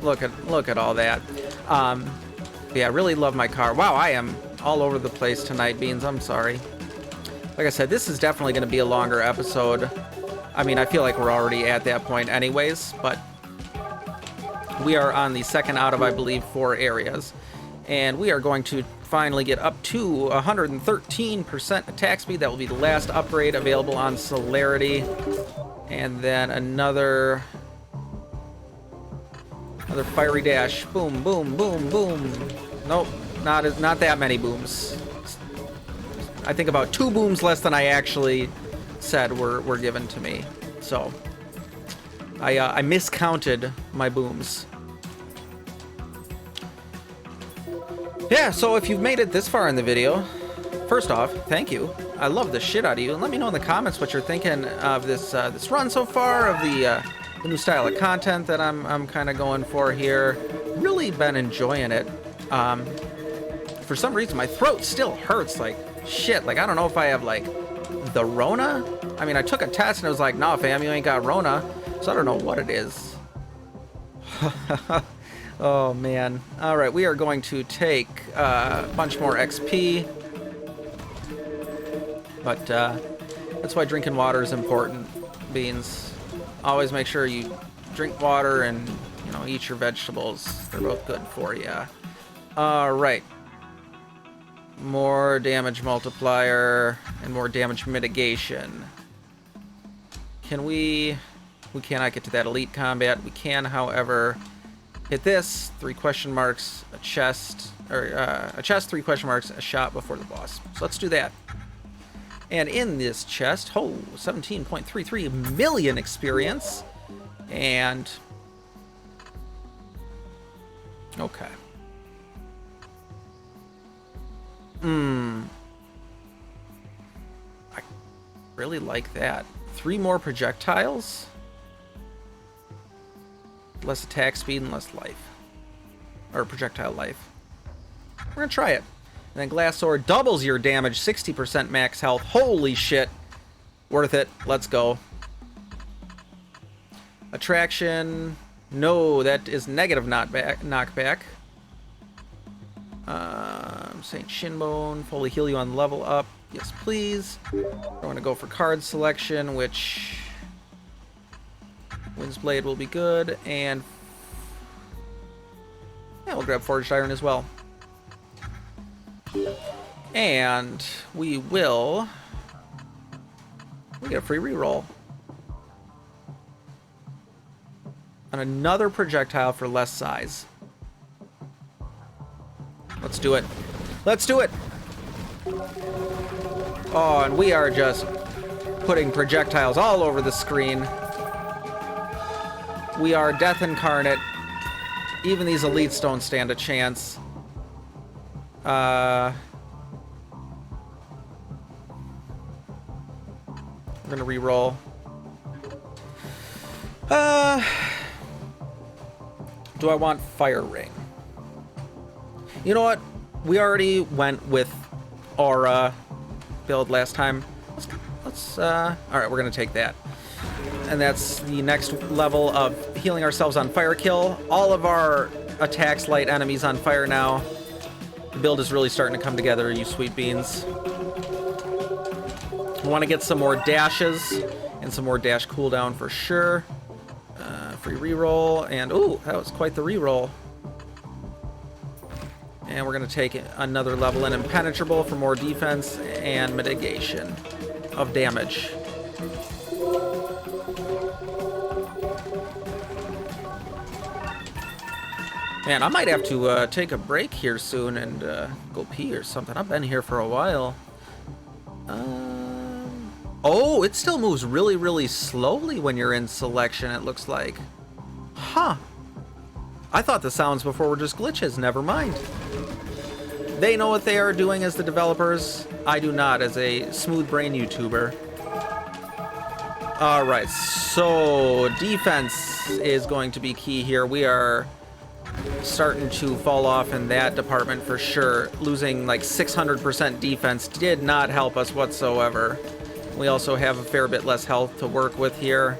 Look at all that. Yeah, I really love my car. Wow, I am all over the place tonight, Beans. I'm sorry. Like I said, this is definitely going to be a longer episode. I mean, I feel like we're already at that point anyways, but we are on the second out of, I believe, 4 areas. And we are going to finally get up to 113% attack speed. That will be the last upgrade available on Celerity. And then another Another fiery dash. Boom, boom, boom, boom. Nope, not that many booms. I think about 2 booms less than I actually said were given to me. So I miscounted my booms. Yeah, so if you've made it this far in the video, first off, thank you. I love the shit out of you. And let me know in the comments what you're thinking of this run so far, of the new style of content that I'm kind of going for here. Really been enjoying it. For some reason, my throat still hurts like shit. Like, I don't know if I have, like, the Rona? I mean, I took a test and it was like, nah, fam, you ain't got Rona. So I don't know what it is. Oh, man. All right, we are going to take a bunch more XP. But that's why drinking water is important, Beans. Always make sure you drink water and, you know, eat your vegetables. They're both good for you. All right. More damage multiplier and more damage mitigation. Can we cannot get to that elite combat. We can, however, hit this, 3 question marks, a chest, or a chest, 3 question marks, a shot before the boss. So let's do that. And in this chest, 17.33 million experience. And okay. I really like that. 3 more projectiles. Less attack speed and less life. Or projectile life. We're gonna try it. And then Glass Sword doubles your damage, 60% max health. Holy shit. Worth it. Let's go. Attraction. No, that is negative knockback. Saint Shinbone. Fully heal you on level up. Yes, please. We're going to go for card selection, which... Wind's Blade will be good, and yeah, we'll grab Forged Iron as well. And we get a free reroll. And another projectile for less size. Let's do it. Let's do it! Oh, and we are just putting projectiles all over the screen. We are death incarnate. Even these elites don't stand a chance. We're gonna re-roll. Do I want Fire Ring? You know what? We already went with Aura build last time. Let's all right, we're gonna take that. And that's the next level of healing ourselves on fire kill. All of our attacks light enemies on fire now. The build is really starting to come together, you sweet beans. We want to get some more dashes and some more dash cooldown for sure. Free reroll, and ooh, that was quite the reroll. And we're going to take another level in Impenetrable for more defense and mitigation of damage. Man, I might have to take a break here soon and go pee or something. I've been here for a while. Oh, it still moves really, really slowly when you're in selection, it looks like. Huh. I thought the sounds before were just glitches. Never mind. They know what they are doing as the developers. I do not, as a smooth brain YouTuber. All right, so defense is going to be key here. We are starting to fall off in that department for sure. Losing like 600% defense did not help us whatsoever. We also have a fair bit less health to work with here.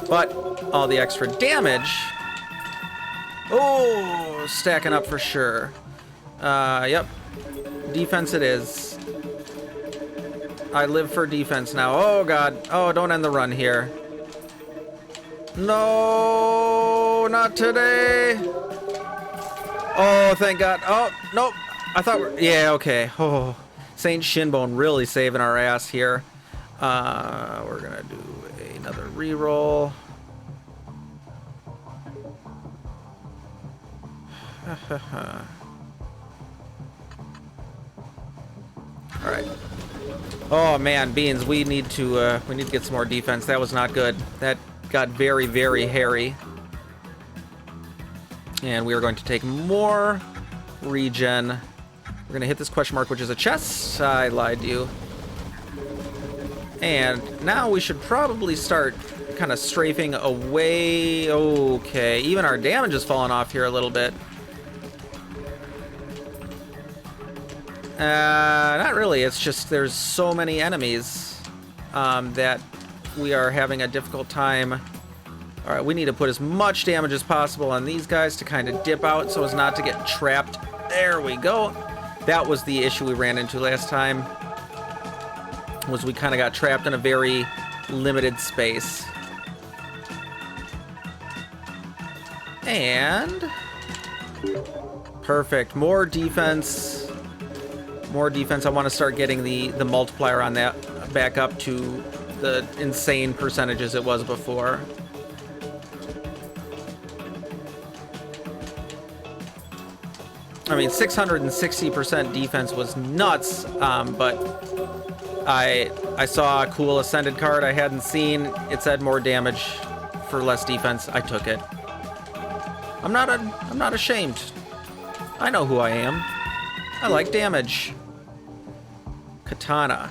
But all the extra damage, oh, stacking up for sure. Yep, defense it is. I live for defense now. Oh god, oh, don't end the run here. No, not today. Oh, thank god. Oh, nope, I thought we're, yeah, okay. Oh, Saint Shinbone really saving our ass here. We're gonna do another reroll. All right. Oh man, Beans, we need to get some more defense. That was not good. That got very, very hairy. And we are going to take more regen. We're going to hit this question mark, which is a chest. I lied to you. And now we should probably start kind of strafing away. Okay, even our damage is falling off here a little bit. Not really. It's just there's so many enemies that we are having a difficult time. All right, we need to put as much damage as possible on these guys to kind of dip out so as not to get trapped. There we go. That was the issue we ran into last time, was we kind of got trapped in a very limited space. And perfect. More defense. More defense. I want to start getting the multiplier on that back up to the insane percentages it was before. I mean, 660% defense was nuts, but I saw a cool Ascended card I hadn't seen. It said more damage for less defense. I took it. I'm not ashamed. I know who I am. I like damage. Katana.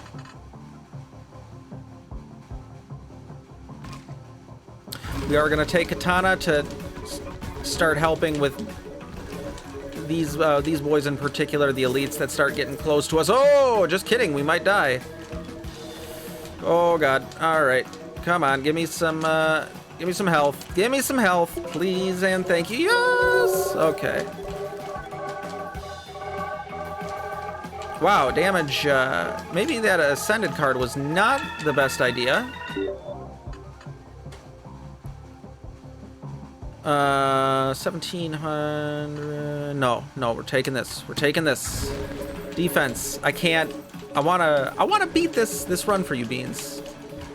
We are going to take Katana to start helping with these boys in particular, the elites that start getting close to us. Oh, just kidding. We might die. Oh, God. All right. Come on. Give me some health. Give me some health, please and thank you. Yes! Okay. Wow, damage. Maybe that Ascended card was not the best idea. 1700. No, we're taking this. We're taking this. Defense. I can't. I wanna beat this run for you, Beans.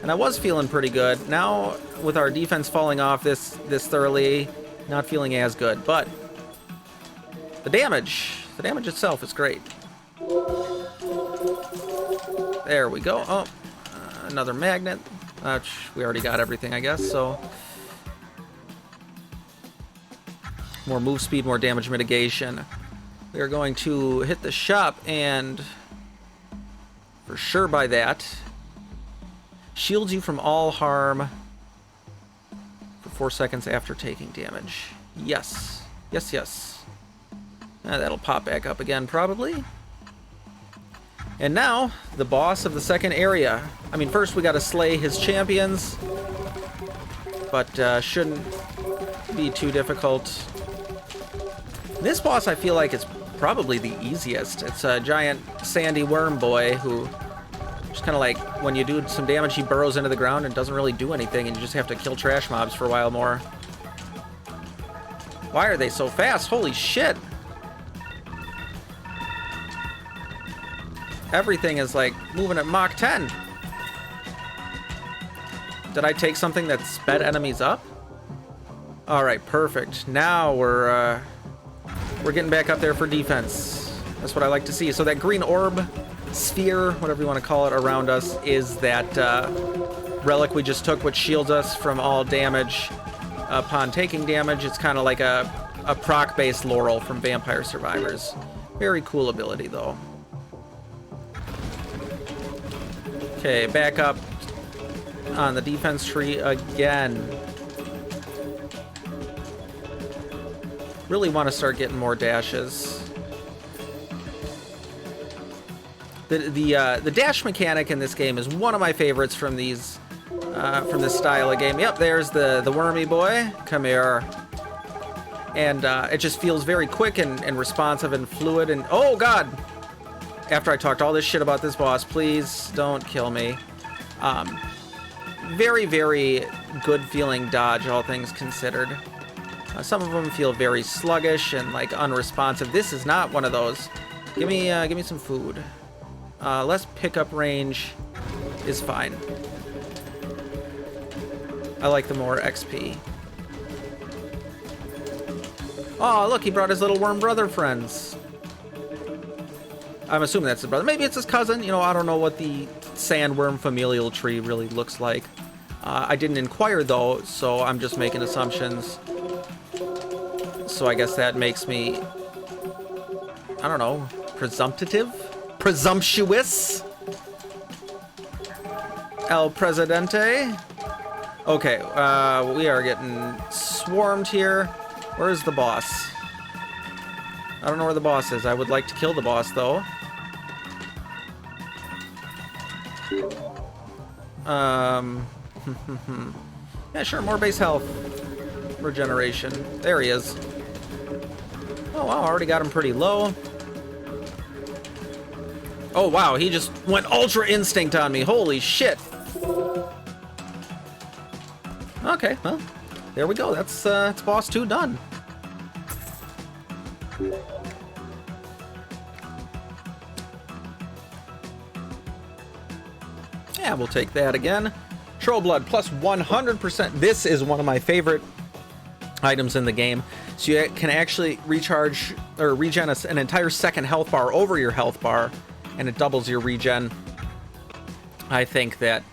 And I was feeling pretty good. Now, with our defense falling off this thoroughly, not feeling as good. But the damage itself is great. There we go. Oh, another magnet. We already got everything, I guess, so. More move speed, more damage mitigation. We are going to hit the shop and for sure buy that. Shields you from all harm for 4 seconds after taking damage. Yes. Yes, yes. That'll pop back up again, probably. And now, the boss of the second area. I mean, first we gotta slay his champions, but shouldn't be too difficult. This boss, I feel like, is probably the easiest. It's a giant sandy worm boy who just kind of like, when you do some damage, he burrows into the ground and doesn't really do anything, and you just have to kill trash mobs for a while more. Why are they so fast? Holy shit! Everything is like moving at Mach 10. Did I take something that sped enemies up? All right, perfect. Now we're getting back up there for defense. That's what I like to see. So that green orb, sphere, whatever you want to call it, around us is that relic we just took, which shields us from all damage upon taking damage. It's kind of like a proc-based laurel from Vampire Survivors. Very cool ability, though. Okay, back up on the defense tree again. Really want to start getting more dashes. The dash mechanic in this game is one of my favorites from these from this style of game. Yep, there's the wormy boy. Come here. And it just feels very quick and responsive and fluid. And oh god! After I talked all this shit about this boss, please don't kill me. Very, very good feeling dodge, all things considered. Some of them feel very sluggish and like unresponsive. This is not one of those. Give me some food. Less pickup range is fine. I like the more XP. Oh, look, he brought his little worm brother friends. I'm assuming that's his brother. Maybe it's his cousin. You know, I don't know what the sandworm familial tree really looks like. I didn't inquire, though, so I'm just making assumptions. So I guess that makes me, I don't know, presumptive? Presumptuous? El Presidente? Okay, we are getting swarmed here. Where's the boss? I don't know where the boss is. I would like to kill the boss, though. Yeah, sure, more base health. Regeneration. There he is. Oh, wow, already got him pretty low. Oh, wow, he just went Ultra Instinct on me. Holy shit. Okay, well, there we go. That's boss 2 done. Yeah, we'll take that again. Troll Blood plus 100%. This is one of my favorite items in the game. So you can actually recharge or regen an entire second health bar over your health bar, and it doubles your regen. I think that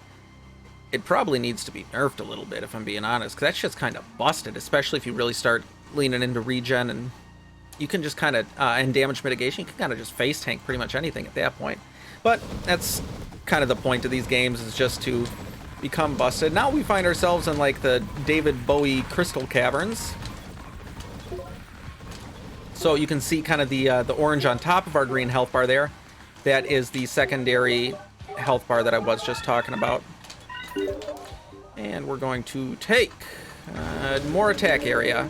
it probably needs to be nerfed a little bit, if I'm being honest, because that shit's kind of busted, especially if you really start leaning into regen, and you can just kind of, and damage mitigation, you can kind of just face tank pretty much anything at that point. But that's kind of the point of these games, is just to become busted. Now we find ourselves in like the David Bowie Crystal Caverns. So you can see kind of the orange on top of our green health bar there. That is the secondary health bar that I was just talking about. And we're going to take more attack area.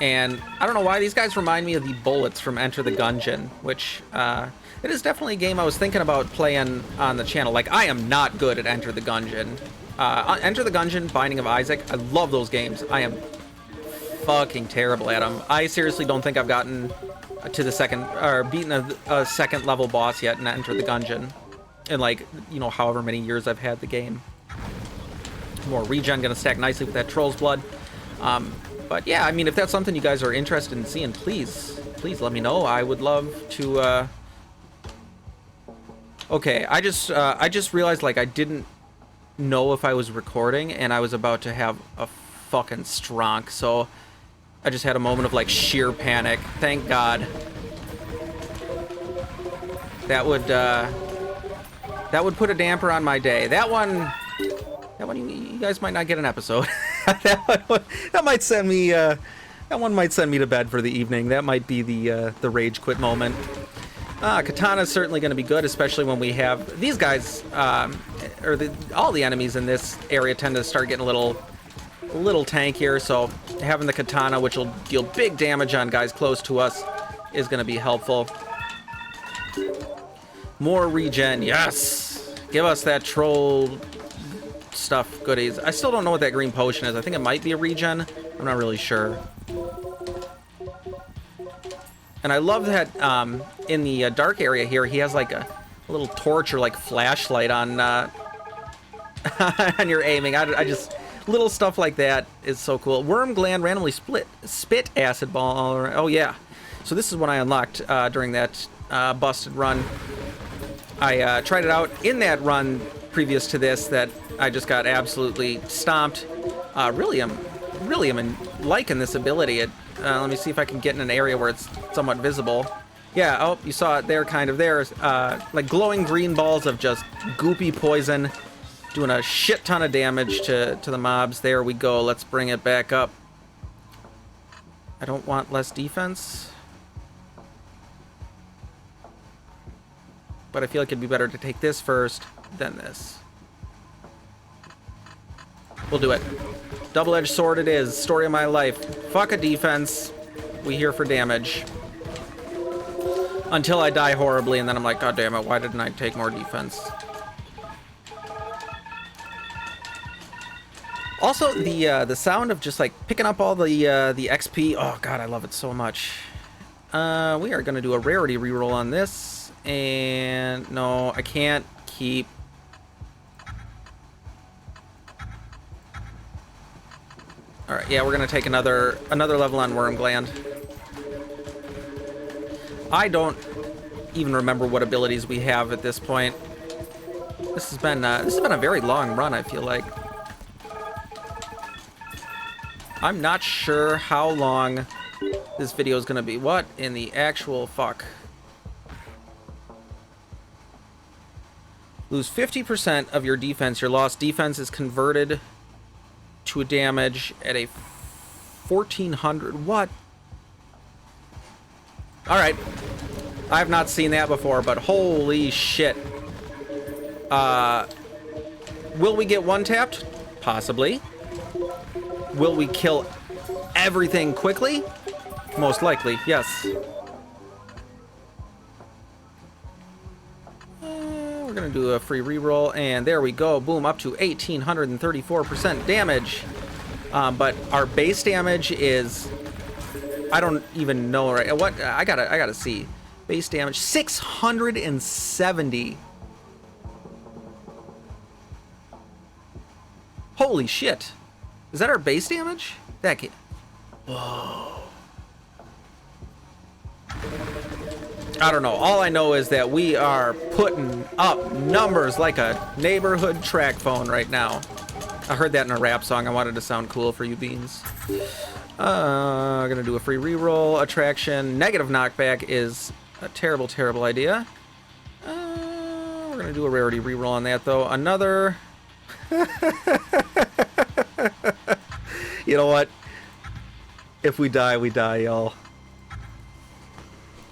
And I don't know why these guys remind me of the bullets from Enter the Gungeon, which it is definitely a game I was thinking about playing on the channel. Like, I am not good at Enter the Gungeon. Enter the Gungeon, Binding of Isaac, I love those games. I am fucking terrible at them. I seriously don't think I've gotten to the second, or beaten a second level boss yet in Enter the Gungeon. In like, you know, however many years I've had the game. More regen, gonna stack nicely with that Troll's Blood. But yeah, I mean, if that's something you guys are interested in seeing, please let me know. I would love to, Okay, I just realized, like, I didn't know if I was recording, and I was about to have a fucking stronk, so I just had a moment of, like, sheer panic. Thank God. That would put a damper on my day. That one, you guys might not get an episode. that might send me, that one might send me to bed for the evening. That might be the rage quit moment. Katana's certainly going to be good, especially when we have these guys, all the enemies in this area tend to start getting a little tankier, so having the katana, which will deal big damage on guys close to us, is going to be helpful. More regen, yes! Give us that troll stuff goodies. I still don't know what that green potion is. I think it might be a regen. I'm not really sure. And I love that in the dark area here, he has like a little torch or like flashlight on on your aiming. I just, little stuff like that is so cool. Worm gland randomly spit acid ball. Oh yeah. So this is what I unlocked during that busted run. I tried it out in that run previous to this that I just got absolutely stomped. Really am liking this ability. Let me see if I can get in an area where it's somewhat visible. Yeah, oh, you saw it there, kind of. There's like glowing green balls of just goopy poison doing a shit ton of damage to the mobs. There we go. Let's bring it back up. I don't want less defense, but I feel like it'd be better to take this first than this. We'll do it. Double-edged sword it is. Story of my life. Fuck a defense. We here for damage. Until I die horribly, and then I'm like, God damn it, why didn't I take more defense? Also, the sound of just like picking up all the XP. Oh God, I love it so much. We are gonna do a rarity reroll on this, and no, I can't keep. All right, yeah, we're gonna take another level on Worm Gland. I don't even remember what abilities we have at this point. This has been a very long run, I feel like. I'm not sure how long this video is gonna be. What in the actual fuck? Lose 50% of your defense. Your lost defense is converted to a damage at a 1400. What? All right. I've not seen that before, but holy shit. Will we get one tapped? Possibly. Will we kill everything quickly? Most likely, yes. We're gonna do a free reroll, and there we go. Boom, up to 1,834% damage. But our base damage is, I don't even know, right? What? I gotta see. Base damage 670. Holy shit. Is that our base damage? That can't. Whoa. I don't know. All I know is that we are putting up numbers like a neighborhood track phone right now. I heard that in a rap song. I wanted to sound cool for you beans. Gonna do a free reroll. Attraction. Negative knockback is a terrible, terrible idea. We're gonna do a rarity reroll on that though. Another. You know what? If we die, we die, y'all.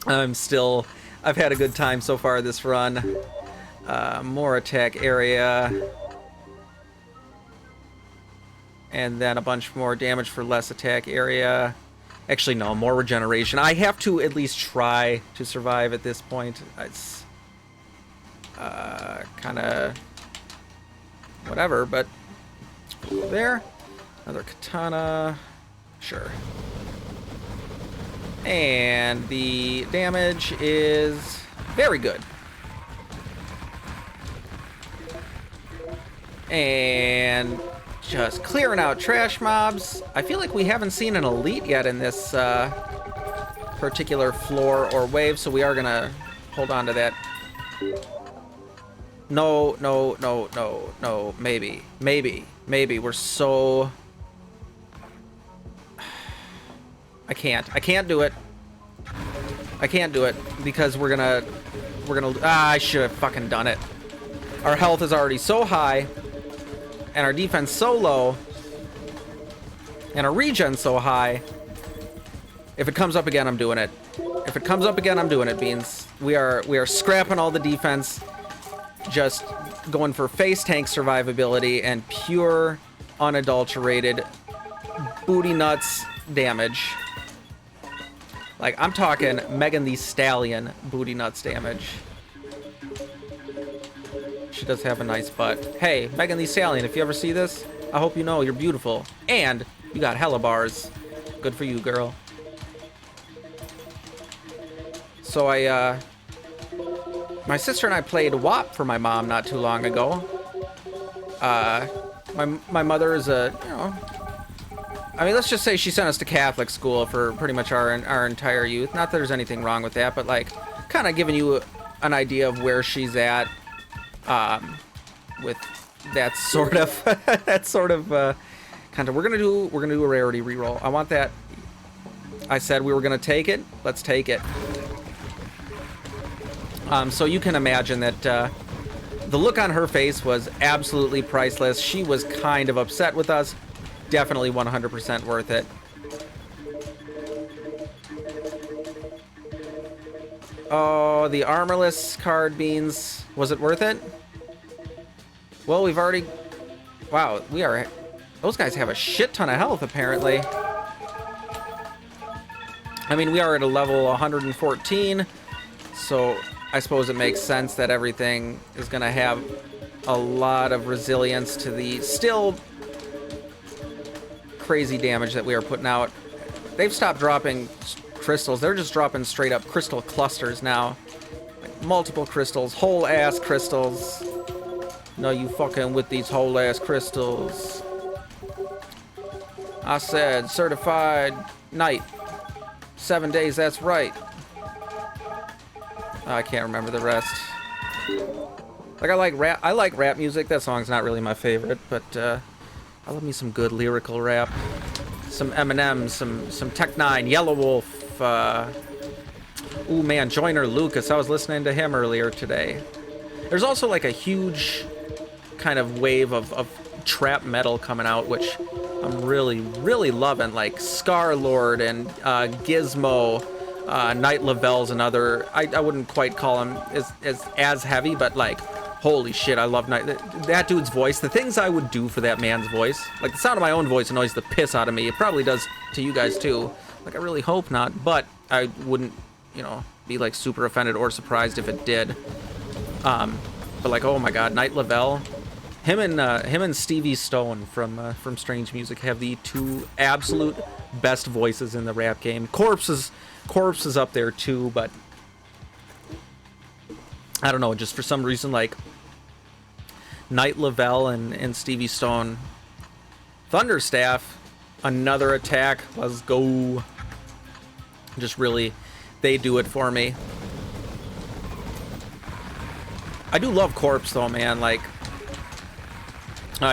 I've had a good time so far this run. More attack area. And then a bunch more damage for less attack area. Actually, no, more regeneration. I have to at least try to survive at this point. It's kind of whatever, but there. Another katana. Sure. And the damage is very good. And just clearing out trash mobs. I feel like we haven't seen an elite yet in this particular floor or wave, so we are gonna hold on to that. No, no, no, no, no, maybe. We're so... I can't do it. I can't do it because we're gonna I should have fucking done it. Our health is already so high and our defense so low and our regen so high. If it comes up again, I'm doing it. If it comes up again, I'm doing it, Beans. We are scrapping all the defense, just going for face tank survivability and pure unadulterated booty nuts damage. Like, I'm talking Megan Thee Stallion booty nuts damage. She does have a nice butt. Hey, Megan Thee Stallion, if you ever see this, I hope you know you're beautiful. And you got hella bars. Good for you, girl. So my sister and I played WAP for my mom not too long ago. My mother is a, you know, I mean, let's just say she sent us to Catholic school for pretty much our entire youth. Not that there's anything wrong with that, but like, kind of giving you an idea of where she's at, with that sort of kind of. We're gonna do a rarity reroll. I want that. I said we were gonna take it. Let's take it. So you can imagine that the look on her face was absolutely priceless. She was kind of upset with us. Definitely 100% worth it. Oh, the armorless card, Beans. Was it worth it? Well, we've already... Wow, we are... Those guys have a shit ton of health, apparently. I mean, we are at a level 114, so I suppose it makes sense that everything is going to have a lot of resilience to the still crazy damage that we are putting out. They've stopped dropping crystals. They're just dropping straight up crystal clusters now. Like multiple crystals, whole ass crystals. No, you fucking with these whole ass crystals. I said certified night. 7 days, that's right. I can't remember the rest. Like, I like rap music. That song's not really my favorite, but I love me some good lyrical rap. Some Eminem, some Tech Nine, Yellow Wolf. Ooh man, Joyner Lucas. I was listening to him earlier today. There's also like a huge kind of wave of trap metal coming out, which I'm really loving. Like Scar Lord and Gizmo. Night Lavelle's another. I wouldn't quite call him as heavy, but like, holy shit, I love that dude's voice. The things I would do for that man's voice, like the sound of my own voice annoys the piss out of me. It probably does to you guys too. Like, I really hope not, but I wouldn't, be like super offended or surprised if it did. But like, oh my God, Night Lavelle, him and Stevie Stone from Strange Music have the two absolute best voices in the rap game. Corpse is up there too, but I don't know, just for some reason, like Night Lavelle and Stevie Stone. Thunderstaff, another attack, let's go. Just really, they do it for me. I do love Corpse though, man. Like,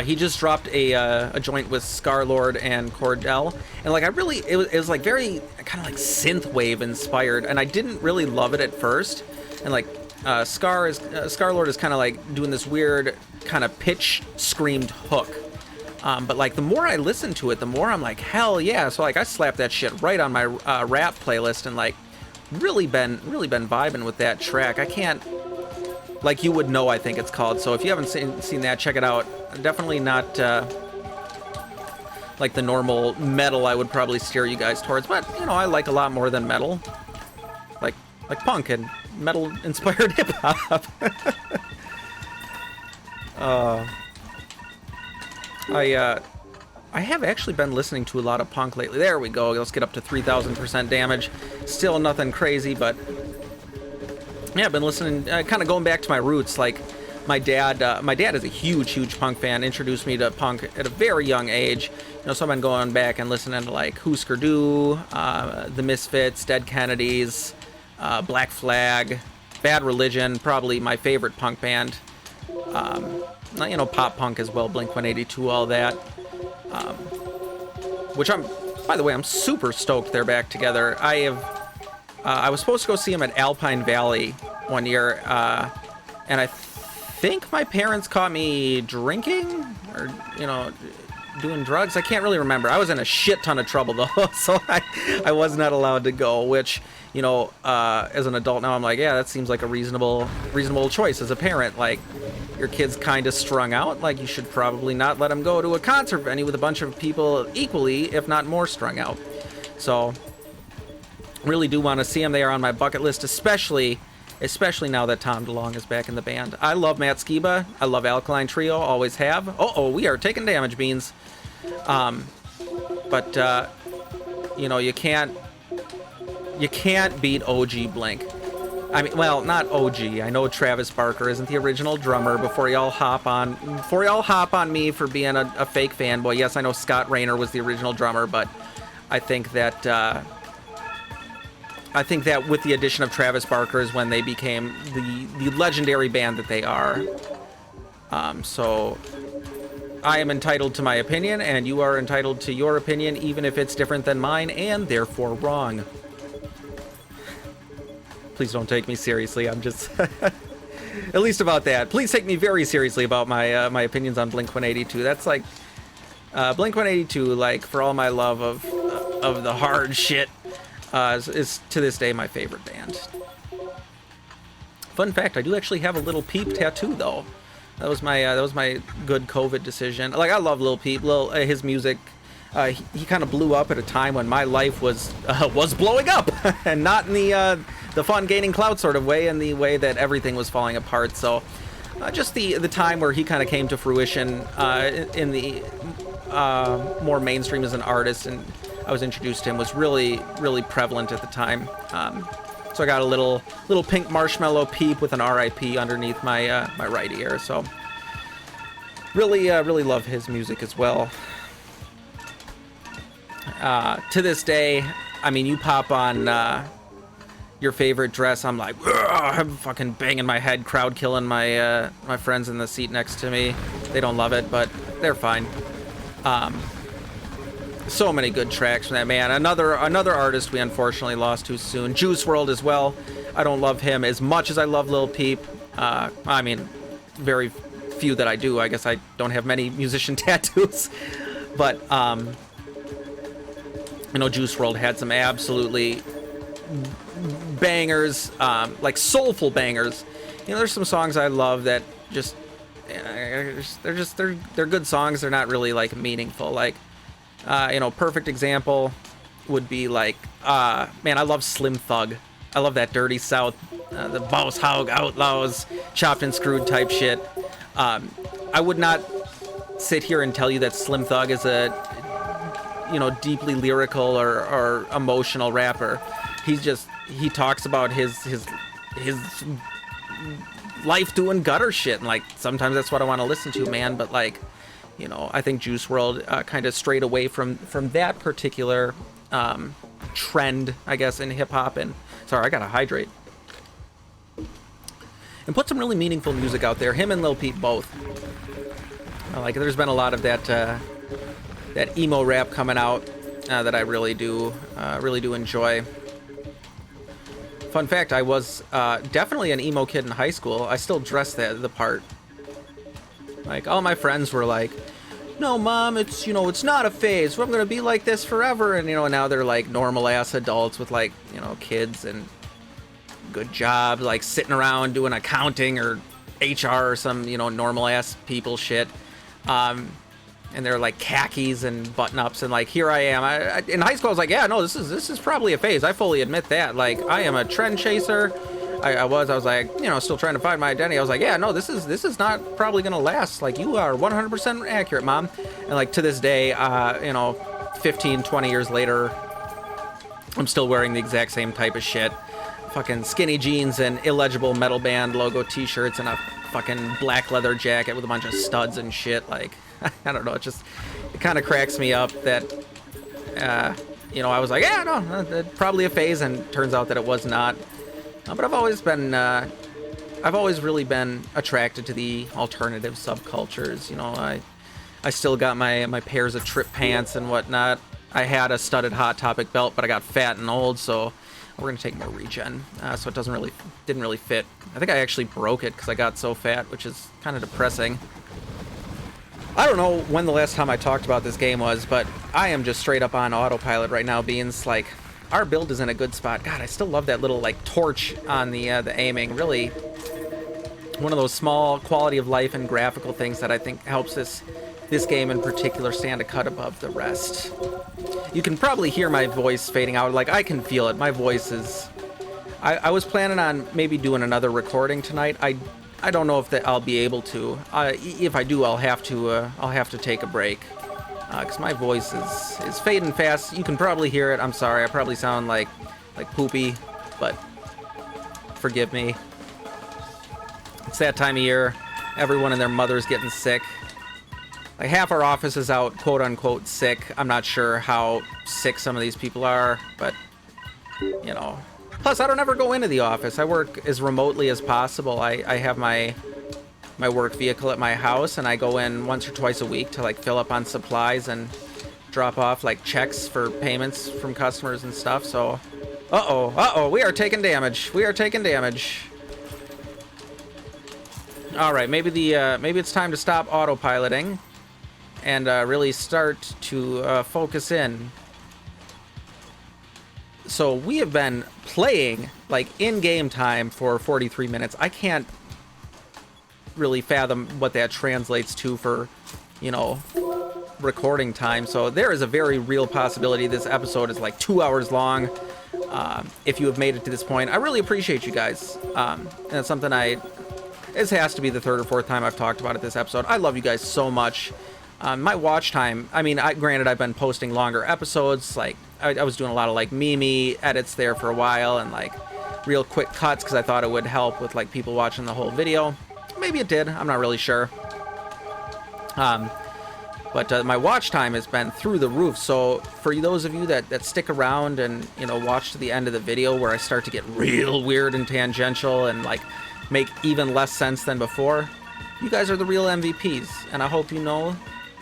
he just dropped a joint with Scarlord and Cordell, and like it was like very kind of like synthwave inspired, and I didn't really love it at first. And like Scarlord is kind of like doing this weird kind of pitch screamed hook, but like the more I listen to it, the more I'm like, hell yeah! So like I slapped that shit right on my rap playlist, and like really been vibing with that track. I can't. Like You Would Know, I think it's called. So if you haven't seen that, check it out. Definitely not like the normal metal I would probably steer you guys towards, but I like a lot more than metal, like punk and metal inspired hip hop. I have actually been listening to a lot of punk lately. There we go. Let's get up to 3,000% damage. Still nothing crazy, but. Yeah, I've been listening, kind of going back to my roots. Like, my dad is a huge punk fan. Introduced me to punk at a very young age. So I've been going back and listening to like Husker Du, The Misfits, Dead Kennedys, Black Flag, Bad Religion, probably my favorite punk band. Pop punk as well, Blink-182, all that. Which by the way, I'm super stoked they're back together. I was supposed to go see him at Alpine Valley one year, and I think my parents caught me drinking or, doing drugs. I can't really remember. I was in a shit ton of trouble, though, so I was not allowed to go, which, as an adult now, I'm like, yeah, that seems like a reasonable choice as a parent. Like, your kid's kind of strung out. Like, you should probably not let him go to a concert venue with a bunch of people equally, if not more, strung out. So really do want to see him. They are on my bucket list, especially now that Tom DeLonge is back in the band. I love Matt Skiba. I love Alkaline Trio. Always have. We are taking damage, Beans. But you can't beat OG Blink. I mean, well, not OG. I know Travis Barker isn't the original drummer. Before y'all hop on me for being a fake fanboy. Yes, I know Scott Rayner was the original drummer, but I think that with the addition of Travis Barker is when they became the legendary band that they are. So I am entitled to my opinion, and you are entitled to your opinion, even if it's different than mine, and therefore wrong. Please don't take me seriously. I'm just... At least about that. Please take me very seriously about my opinions on Blink-182. That's like... Blink-182, like, for all my love of the hard shit, is to this day my favorite band. Fun fact, I do actually have a Lil Peep tattoo though. That was my good COVID decision. Like, I love Lil Peep. His music, he kind of blew up at a time when my life was blowing up, and not in the fun gaining clout sort of way, in the way that everything was falling apart. So just the time where he kind of came to fruition in the more mainstream as an artist, and I was introduced to him, was really prevalent at the time. So I got a little pink marshmallow Peep with an RIP underneath my my right ear. So really love his music as well. To this day, I mean, you pop on your favorite dress, I'm like, I'm fucking banging my head, crowd killing my my friends in the seat next to me. They don't love it, but they're fine. So many good tracks from that man. Another artist we unfortunately lost too soon. Juice WRLD as well. I don't love him as much as I love Lil Peep. I mean, very few that I do. I guess I don't have many musician tattoos, but you know, Juice WRLD had some absolutely bangers, like soulful bangers. You know, there's some songs I love that just they're good songs. They're not really like meaningful. Like, you know, perfect example would be like, man, I love Slim Thug. I love that Dirty South, the Boss Hog Outlaws, chopped and screwed type shit. I would not sit here and tell you that Slim Thug is a, you know, deeply lyrical or emotional rapper. He talks about his life doing gutter shit, and like sometimes that's what I want to listen to, man. But like, you know, I think Juice WRLD kind of strayed away from that particular trend, I guess, in hip hop. And sorry, I gotta hydrate. And put some really meaningful music out there. Him and Lil Peep both. Like, there's been a lot of that emo rap coming out that I really do enjoy. Fun fact, I was definitely an emo kid in high school. I still dressed the part. Like, all my friends were like, no, Mom, it's, you know, it's not a phase. I'm going to be like this forever. And, you know, now they're like normal-ass adults with, like, you know, kids and good jobs, like sitting around doing accounting or HR or some, you know, normal-ass people shit. And they're like khakis and button-ups, and like, here I am. I in high school, I was like, yeah, no, this is probably a phase. I fully admit that. Like, I am a trend chaser. I was like, you know, still trying to find my identity. I was like, yeah, no, this is not probably gonna last. Like, you are 100% accurate, Mom. And like, to this day, you know, 15, 20 years later, I'm still wearing the exact same type of shit. Fucking skinny jeans and illegible metal band logo t-shirts and a fucking black leather jacket with a bunch of studs and shit. Like, I don't know, it kind of cracks me up that, you know, I was like, yeah, no, probably a phase, and turns out that it was not. But I've always really been attracted to the alternative subcultures. You know, I still got my pairs of trip pants and whatnot. I had a studded Hot Topic belt, but I got fat and old, so we're gonna take more regen. So it didn't really fit. I think I actually broke it because I got so fat, which is kind of depressing. I don't know when the last time I talked about this game was, but I am just straight up on autopilot right now, Beans. Like, our build is in a good spot. God, I still love that little, like, torch on the aiming. Really, one of those small quality of life and graphical things that I think helps this game in particular stand a cut above the rest. You can probably hear my voice fading out. Like, I can feel it. My voice is... I was planning on maybe doing another recording tonight. I don't know if I'll be able to. If I do, I'll have to take a break, because my voice is fading fast. You can probably hear it. I'm sorry. I probably sound like poopy, but forgive me. It's that time of year. Everyone and their mother's getting sick. Like, half our office is out, quote unquote, sick. I'm not sure how sick some of these people are, but, you know. Plus, I don't ever go into the office. I work as remotely as possible. I have my work vehicle at my house, and I go in once or twice a week to, like, fill up on supplies and drop off, like, checks for payments from customers and stuff. So, we are taking damage. We are taking damage. All right, maybe it's time to stop autopiloting and really start to focus in. So we have been playing, like, in-game time for 43 minutes. I can't really fathom what that translates to for, you know, recording time. So there is a very real possibility this episode is like 2 hours long. If you have made it to this point, I really appreciate you guys. And it's something this has to be the third or fourth time I've talked about it this episode. I love you guys so much. My watch time, I mean, granted, I've been posting longer episodes. Like, I was doing a lot of, like, Mimi edits there for a while, and, like, real quick cuts, because I thought it would help with, like, people watching the whole video. Maybe it did. I'm not really sure. But my watch time has been through the roof, so for those of you that stick around and, you know, watch to the end of the video where I start to get real weird and tangential and, like, make even less sense than before, you guys are the real MVPs, and I hope you know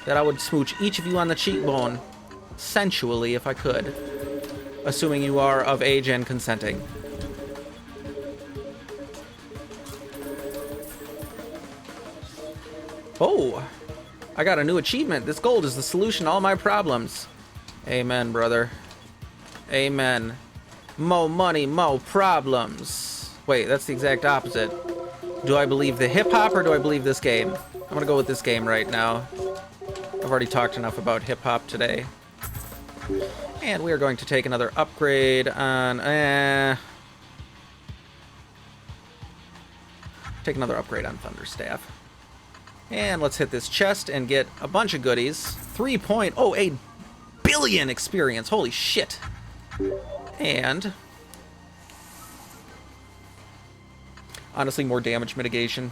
that I would smooch each of you on the cheekbone sensually if I could, assuming you are of age and consenting. Oh! I got a new achievement. This gold is the solution to all my problems. Amen, brother. Amen. Mo money, mo problems. Wait, that's the exact opposite. Do I believe the hip-hop or do I believe this game? I'm gonna go with this game right now. I've already talked enough about hip-hop today. And we are going to take another upgrade on... Take another upgrade on Thunderstaff. And let's hit this chest and get a bunch of goodies. 3.08 billion experience. Holy shit. And honestly, more damage mitigation.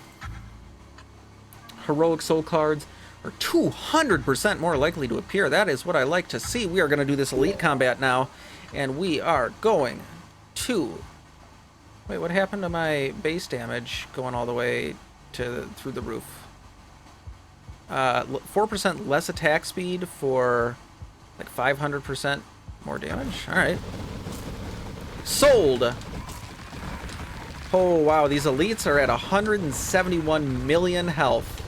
Heroic soul cards are 200% more likely to appear. That is what I like to see. We are going to do this elite combat now. And we are going to... Wait, what happened to my base damage going all the way to through the roof? 4% less attack speed for like 500% more damage. All right. Sold. Oh, wow. These elites are at 171 million health.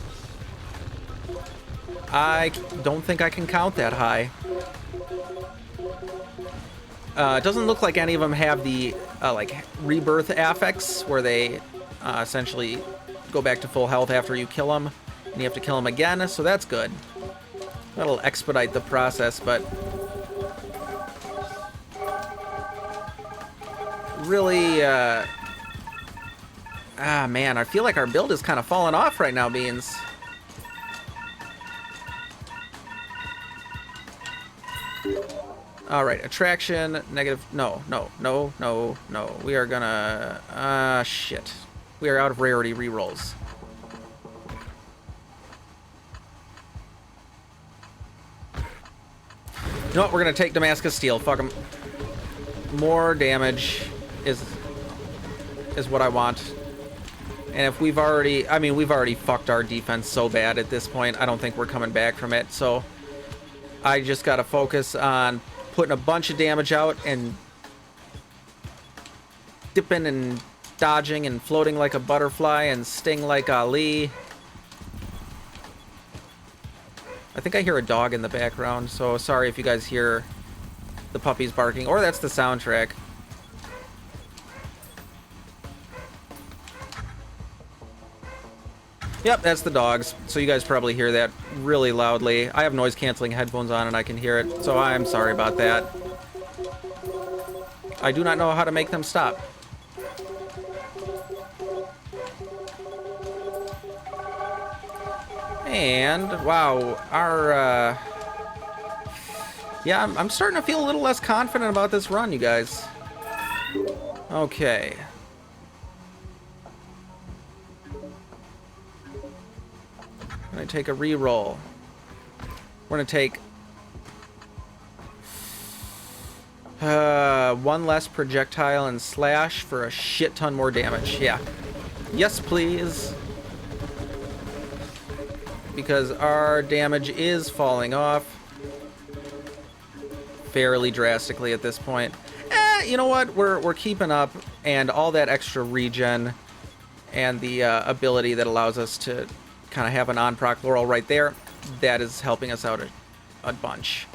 I don't think I can count that high. It doesn't look like any of them have the like rebirth affects where they essentially go back to full health after you kill them. And you have to kill him again, so that's good. That'll expedite the process, but really, man, I feel like our build is kind of falling off right now, Beans. All right, attraction, negative, no. We are gonna, shit. We are out of rarity rerolls. You know what? We're gonna take Damascus Steel. Fuck them. More damage is what I want. And if we've already... I mean, we've already fucked our defense so bad at this point. I don't think we're coming back from it. So I just gotta focus on putting a bunch of damage out and dipping and dodging and floating like a butterfly and sting like Ali. I think I hear a dog in the background, so sorry if you guys hear the puppies barking, or that's the soundtrack. Yep, that's the dogs, so you guys probably hear that really loudly. I have noise-canceling headphones on and I can hear it, so I'm sorry about that. I do not know how to make them stop. And, wow, our, yeah, I'm starting to feel a little less confident about this run, you guys. Okay. I'm gonna take a reroll. We're gonna take one less projectile and slash for a shit ton more damage. Yeah. Yes, please. Because our damage is falling off fairly drastically at this point. You know what? We're keeping up, and all that extra regen and the ability that allows us to kind of have an on-proc Laurel right there, that is helping us out a bunch.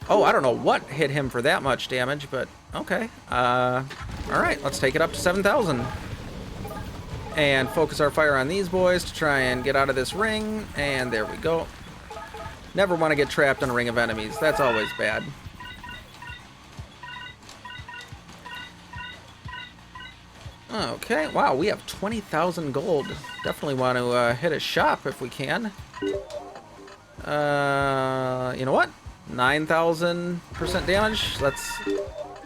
Oh, I don't know what hit him for that much damage, but okay. All right, let's take it up to 7,000. And focus our fire on these boys to try and get out of this ring. And there we go. Never want to get trapped in a ring of enemies. That's always bad. Okay, wow, we have 20,000 gold. Definitely want to hit a shop if we can. You know what? 9,000% damage.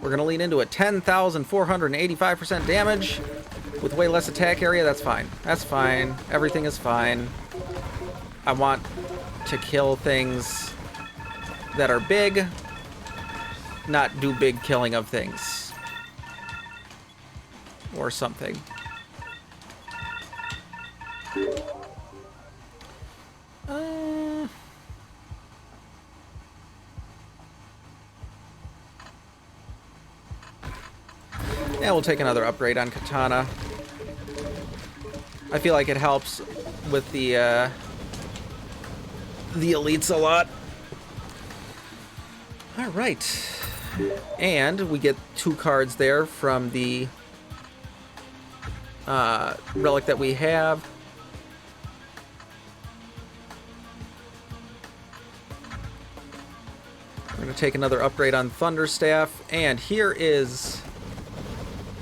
We're gonna lean into it. 10,485% damage with way less attack area. That's fine. That's fine. Everything is fine. I want to kill things that are big, not do big killing of things. Or something. Yeah, we'll take another upgrade on Katana. I feel like it helps with the elites a lot. All right. And we get 2 cards there from the relic that we have. We're going to take another upgrade on Thunderstaff. And here is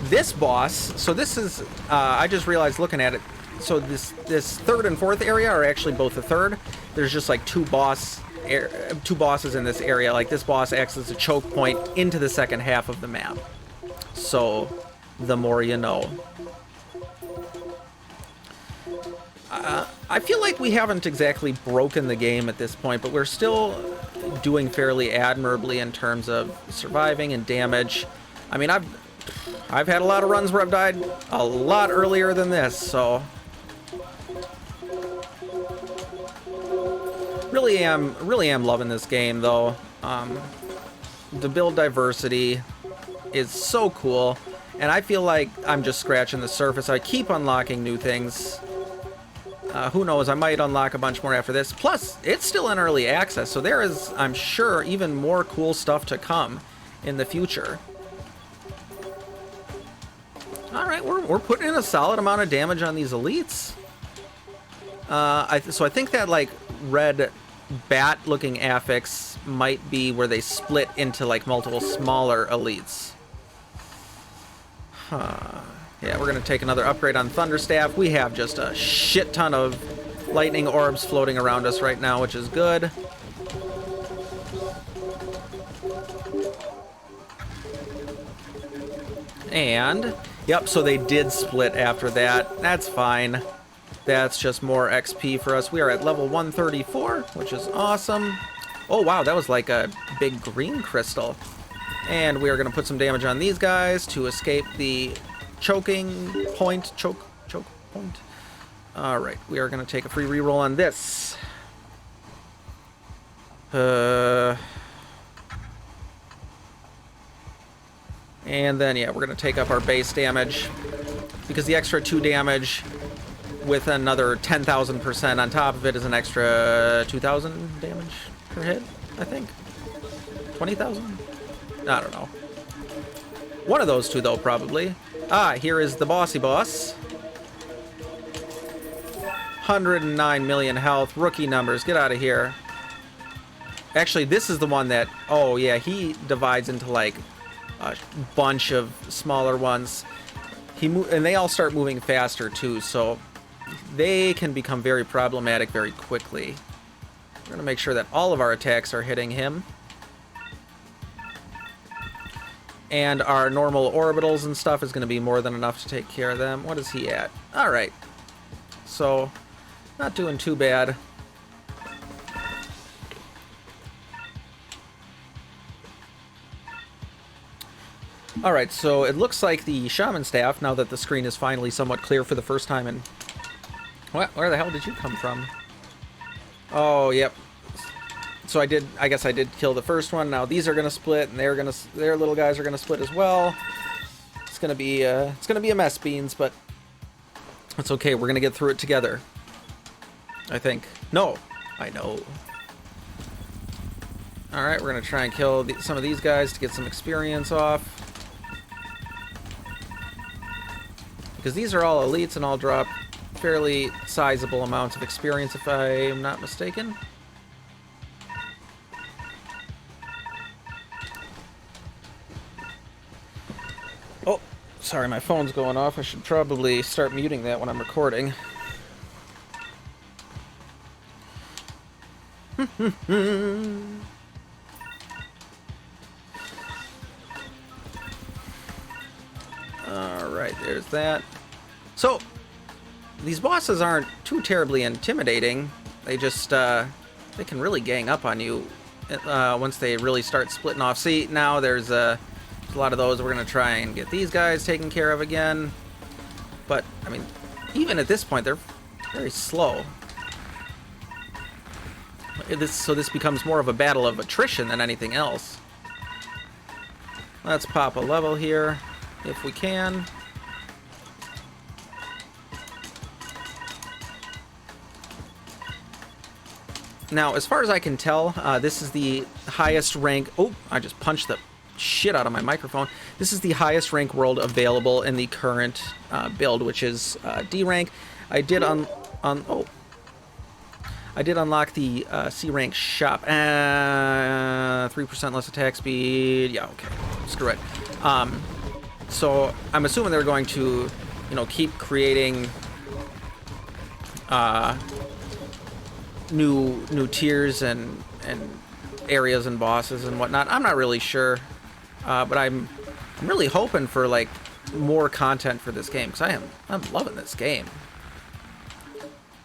this boss. So this is, I just realized looking at it, so this 3rd and 4th area are actually both a 3rd. There's just like 2 bosses in this area. Like this boss acts as a choke point into the second half of the map. So the more you know. I feel like we haven't exactly broken the game at this point, but we're still doing fairly admirably in terms of surviving and damage. I mean, I've had a lot of runs where I've died a lot earlier than this, so really am loving this game though. The build diversity is so cool, and I feel like I'm just scratching the surface. I keep unlocking new things. Who knows, I might unlock a bunch more after this. Plus, it's still in early access, so there is, I'm sure, even more cool stuff to come in the future. Alright, we're putting in a solid amount of damage on these elites. So I think that, like, red bat-looking affix might be where they split into, like, multiple smaller elites. Huh. Yeah, we're going to take another upgrade on Thunderstaff. We have just a shit ton of lightning orbs floating around us right now, which is good. And, yep, so they did split after that. That's fine. That's just more XP for us. We are at level 134, which is awesome. Oh, wow, that was like a big green crystal. And we are going to put some damage on these guys to escape the choking point. Choke point. All right, we are going to take a free reroll on this. And then, yeah, we're going to take up our base damage, because the extra 2 damage with another 10,000% on top of it is an extra 2,000 damage per hit, I think. 20,000? I don't know. One of those two, though, probably. Ah, here is the bossy boss. 109 million health. Rookie numbers. Get out of here. Actually, this is the one that... Oh, yeah, he divides into, like, a bunch of smaller ones. And they all start moving faster, too, so they can become very problematic very quickly. We're going to make sure that all of our attacks are hitting him. And our normal orbitals and stuff is going to be more than enough to take care of them. What is he at? All right. So, not doing too bad. All right, so it looks like the shaman staff, now that the screen is finally somewhat clear for the first time, and where the hell did you come from? Oh, yep. So I guess I did kill the first one. Now these are gonna split, and their little guys are gonna split as well. It's gonna be a mess, beans, but it's okay. We're gonna get through it together, I think. No, I know. All right, we're gonna try and kill some of these guys to get some experience off, because these are all elites and all drop fairly sizable amounts of experience, if I'm not mistaken. Oh, sorry, my phone's going off. I should probably start muting that when I'm recording. Alright, there's that. So, these bosses aren't too terribly intimidating. They just, they can really gang up on you once they really start splitting off. See, now there's a lot of those. We're going to try and get these guys taken care of again. But, I mean, even at this point, they're very slow. So this becomes more of a battle of attrition than anything else. Let's pop a level here, if we can. Now, as far as I can tell, this is the highest rank... Oh, I just punched the shit out of my microphone. This is the highest rank world available in the current build, which is D rank. I did I did unlock the C rank shop. 3% less attack speed. Yeah, okay. Screw it. So I'm assuming they're going to, you know, keep creating new tiers and areas and bosses and whatnot. I'm not really sure, but I'm really hoping for like more content for this game, because I'm loving this game.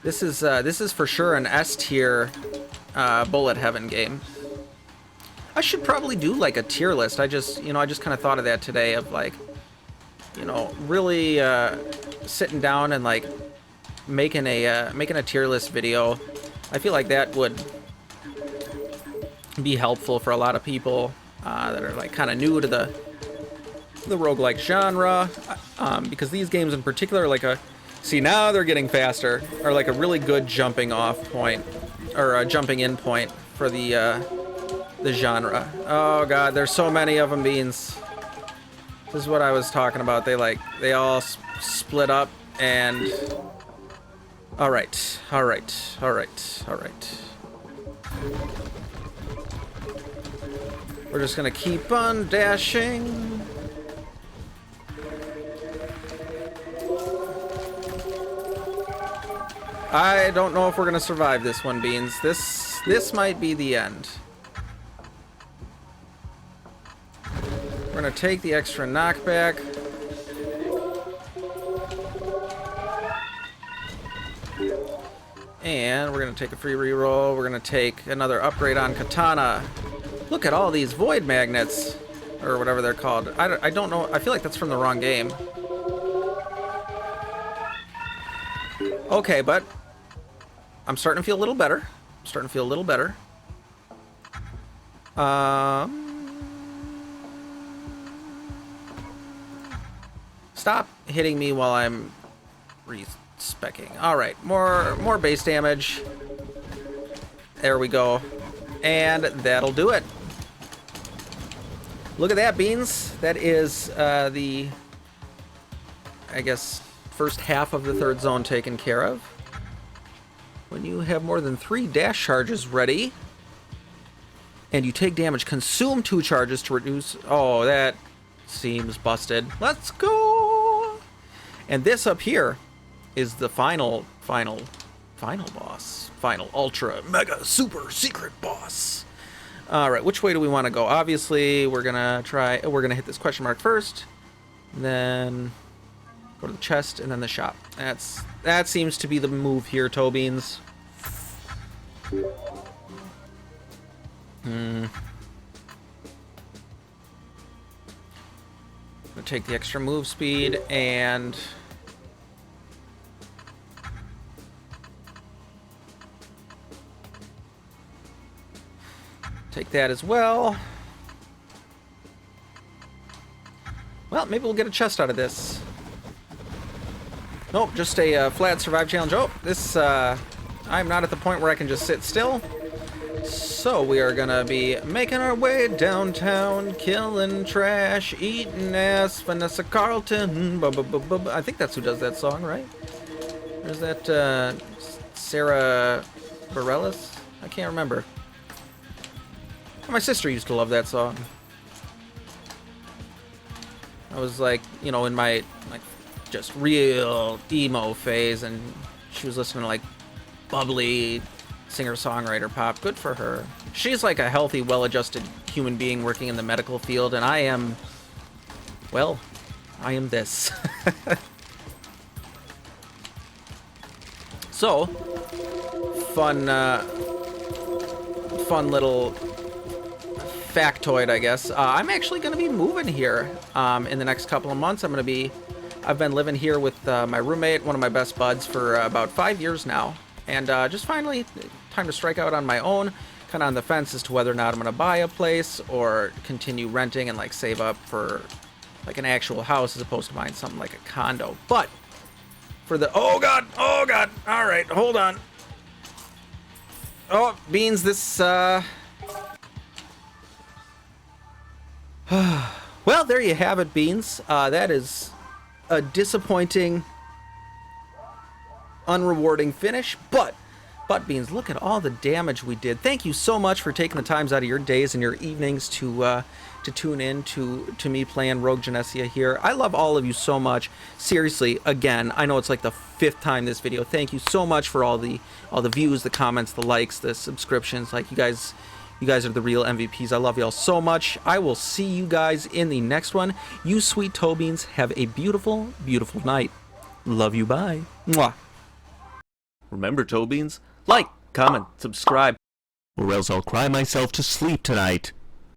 This is for sure an S tier bullet heaven game. I should probably do like a tier list. I just kind of thought of that today, of like, you know, really sitting down and like making a tier list video. I feel like that would be helpful for a lot of people that are like kind of new to the roguelike genre, because these games in particular are like a... See, now they're getting faster, are like a really good jumping off point, or a jumping in point for the genre. Oh god, there's so many of them, Beans. This is what I was talking about. They all split up and... Alright. We're just gonna keep on dashing. I don't know if we're gonna survive this one, Beans. This might be the end. We're gonna take the extra knockback. And we're gonna take a free reroll. We're gonna take another upgrade on Katana. Look at all these void magnets, or whatever they're called. I don't know. I feel like that's from the wrong game. Okay, but I'm starting to feel a little better. Stop hitting me while I'm respecking. All right, more base damage. There we go, and that'll do it. Look at that, Beans. That is the, I guess, first half of the third zone taken care of. When you have more than 3 dash charges ready, and you take damage, consume 2 charges to reduce... Oh, that seems busted. Let's go! And this up here is the final boss. Final ultra mega super secret boss. All right, which way do we want to go? Obviously, we're gonna hit this question mark first, then go to the chest, and then the shop. That seems to be the move here, Tobeans. Gonna take the extra move speed and take that as well. Well, maybe we'll get a chest out of this. Nope, just a flat survive challenge. Oh, this, I'm not at the point where I can just sit still. So we are gonna be making our way downtown, killing trash, eating ass, Vanessa Carlton. I think that's who does that song, right? Or is that Sarah Bareilles? I can't remember. My sister used to love that song. I was like, you know, in my just real emo phase, and she was listening to like bubbly singer-songwriter pop. Good for her. She's like a healthy, well-adjusted human being working in the medical field, and I am this. So, fun fun little factoid, I guess. I'm actually going to be moving here in the next couple of months. I've been living here with my roommate, one of my best buds, for about 5 years now. And just finally, time to strike out on my own. Kind of on the fence as to whether or not I'm going to buy a place or continue renting and like save up for like an actual house as opposed to buying something like a condo. But for the... Oh, God. All right, hold on. Oh, Beans, this... Well, there you have it, Beans. That is a disappointing, unrewarding finish, but Beans, look at all the damage we did. Thank you so much for taking the times out of your days and your evenings to tune in to me playing Rogue Genesia here. I love all of you so much. Seriously, again, I know it's like the 5th time this video. Thank you so much for all the views, the comments, the likes, the subscriptions. Like, you guys are the real MVPs. I love y'all so much. I will see you guys in the next one. You sweet toe beans, have a beautiful, beautiful night. Love you, bye. Mwah. Remember, toe beans, like, comment, subscribe, or else I'll cry myself to sleep tonight.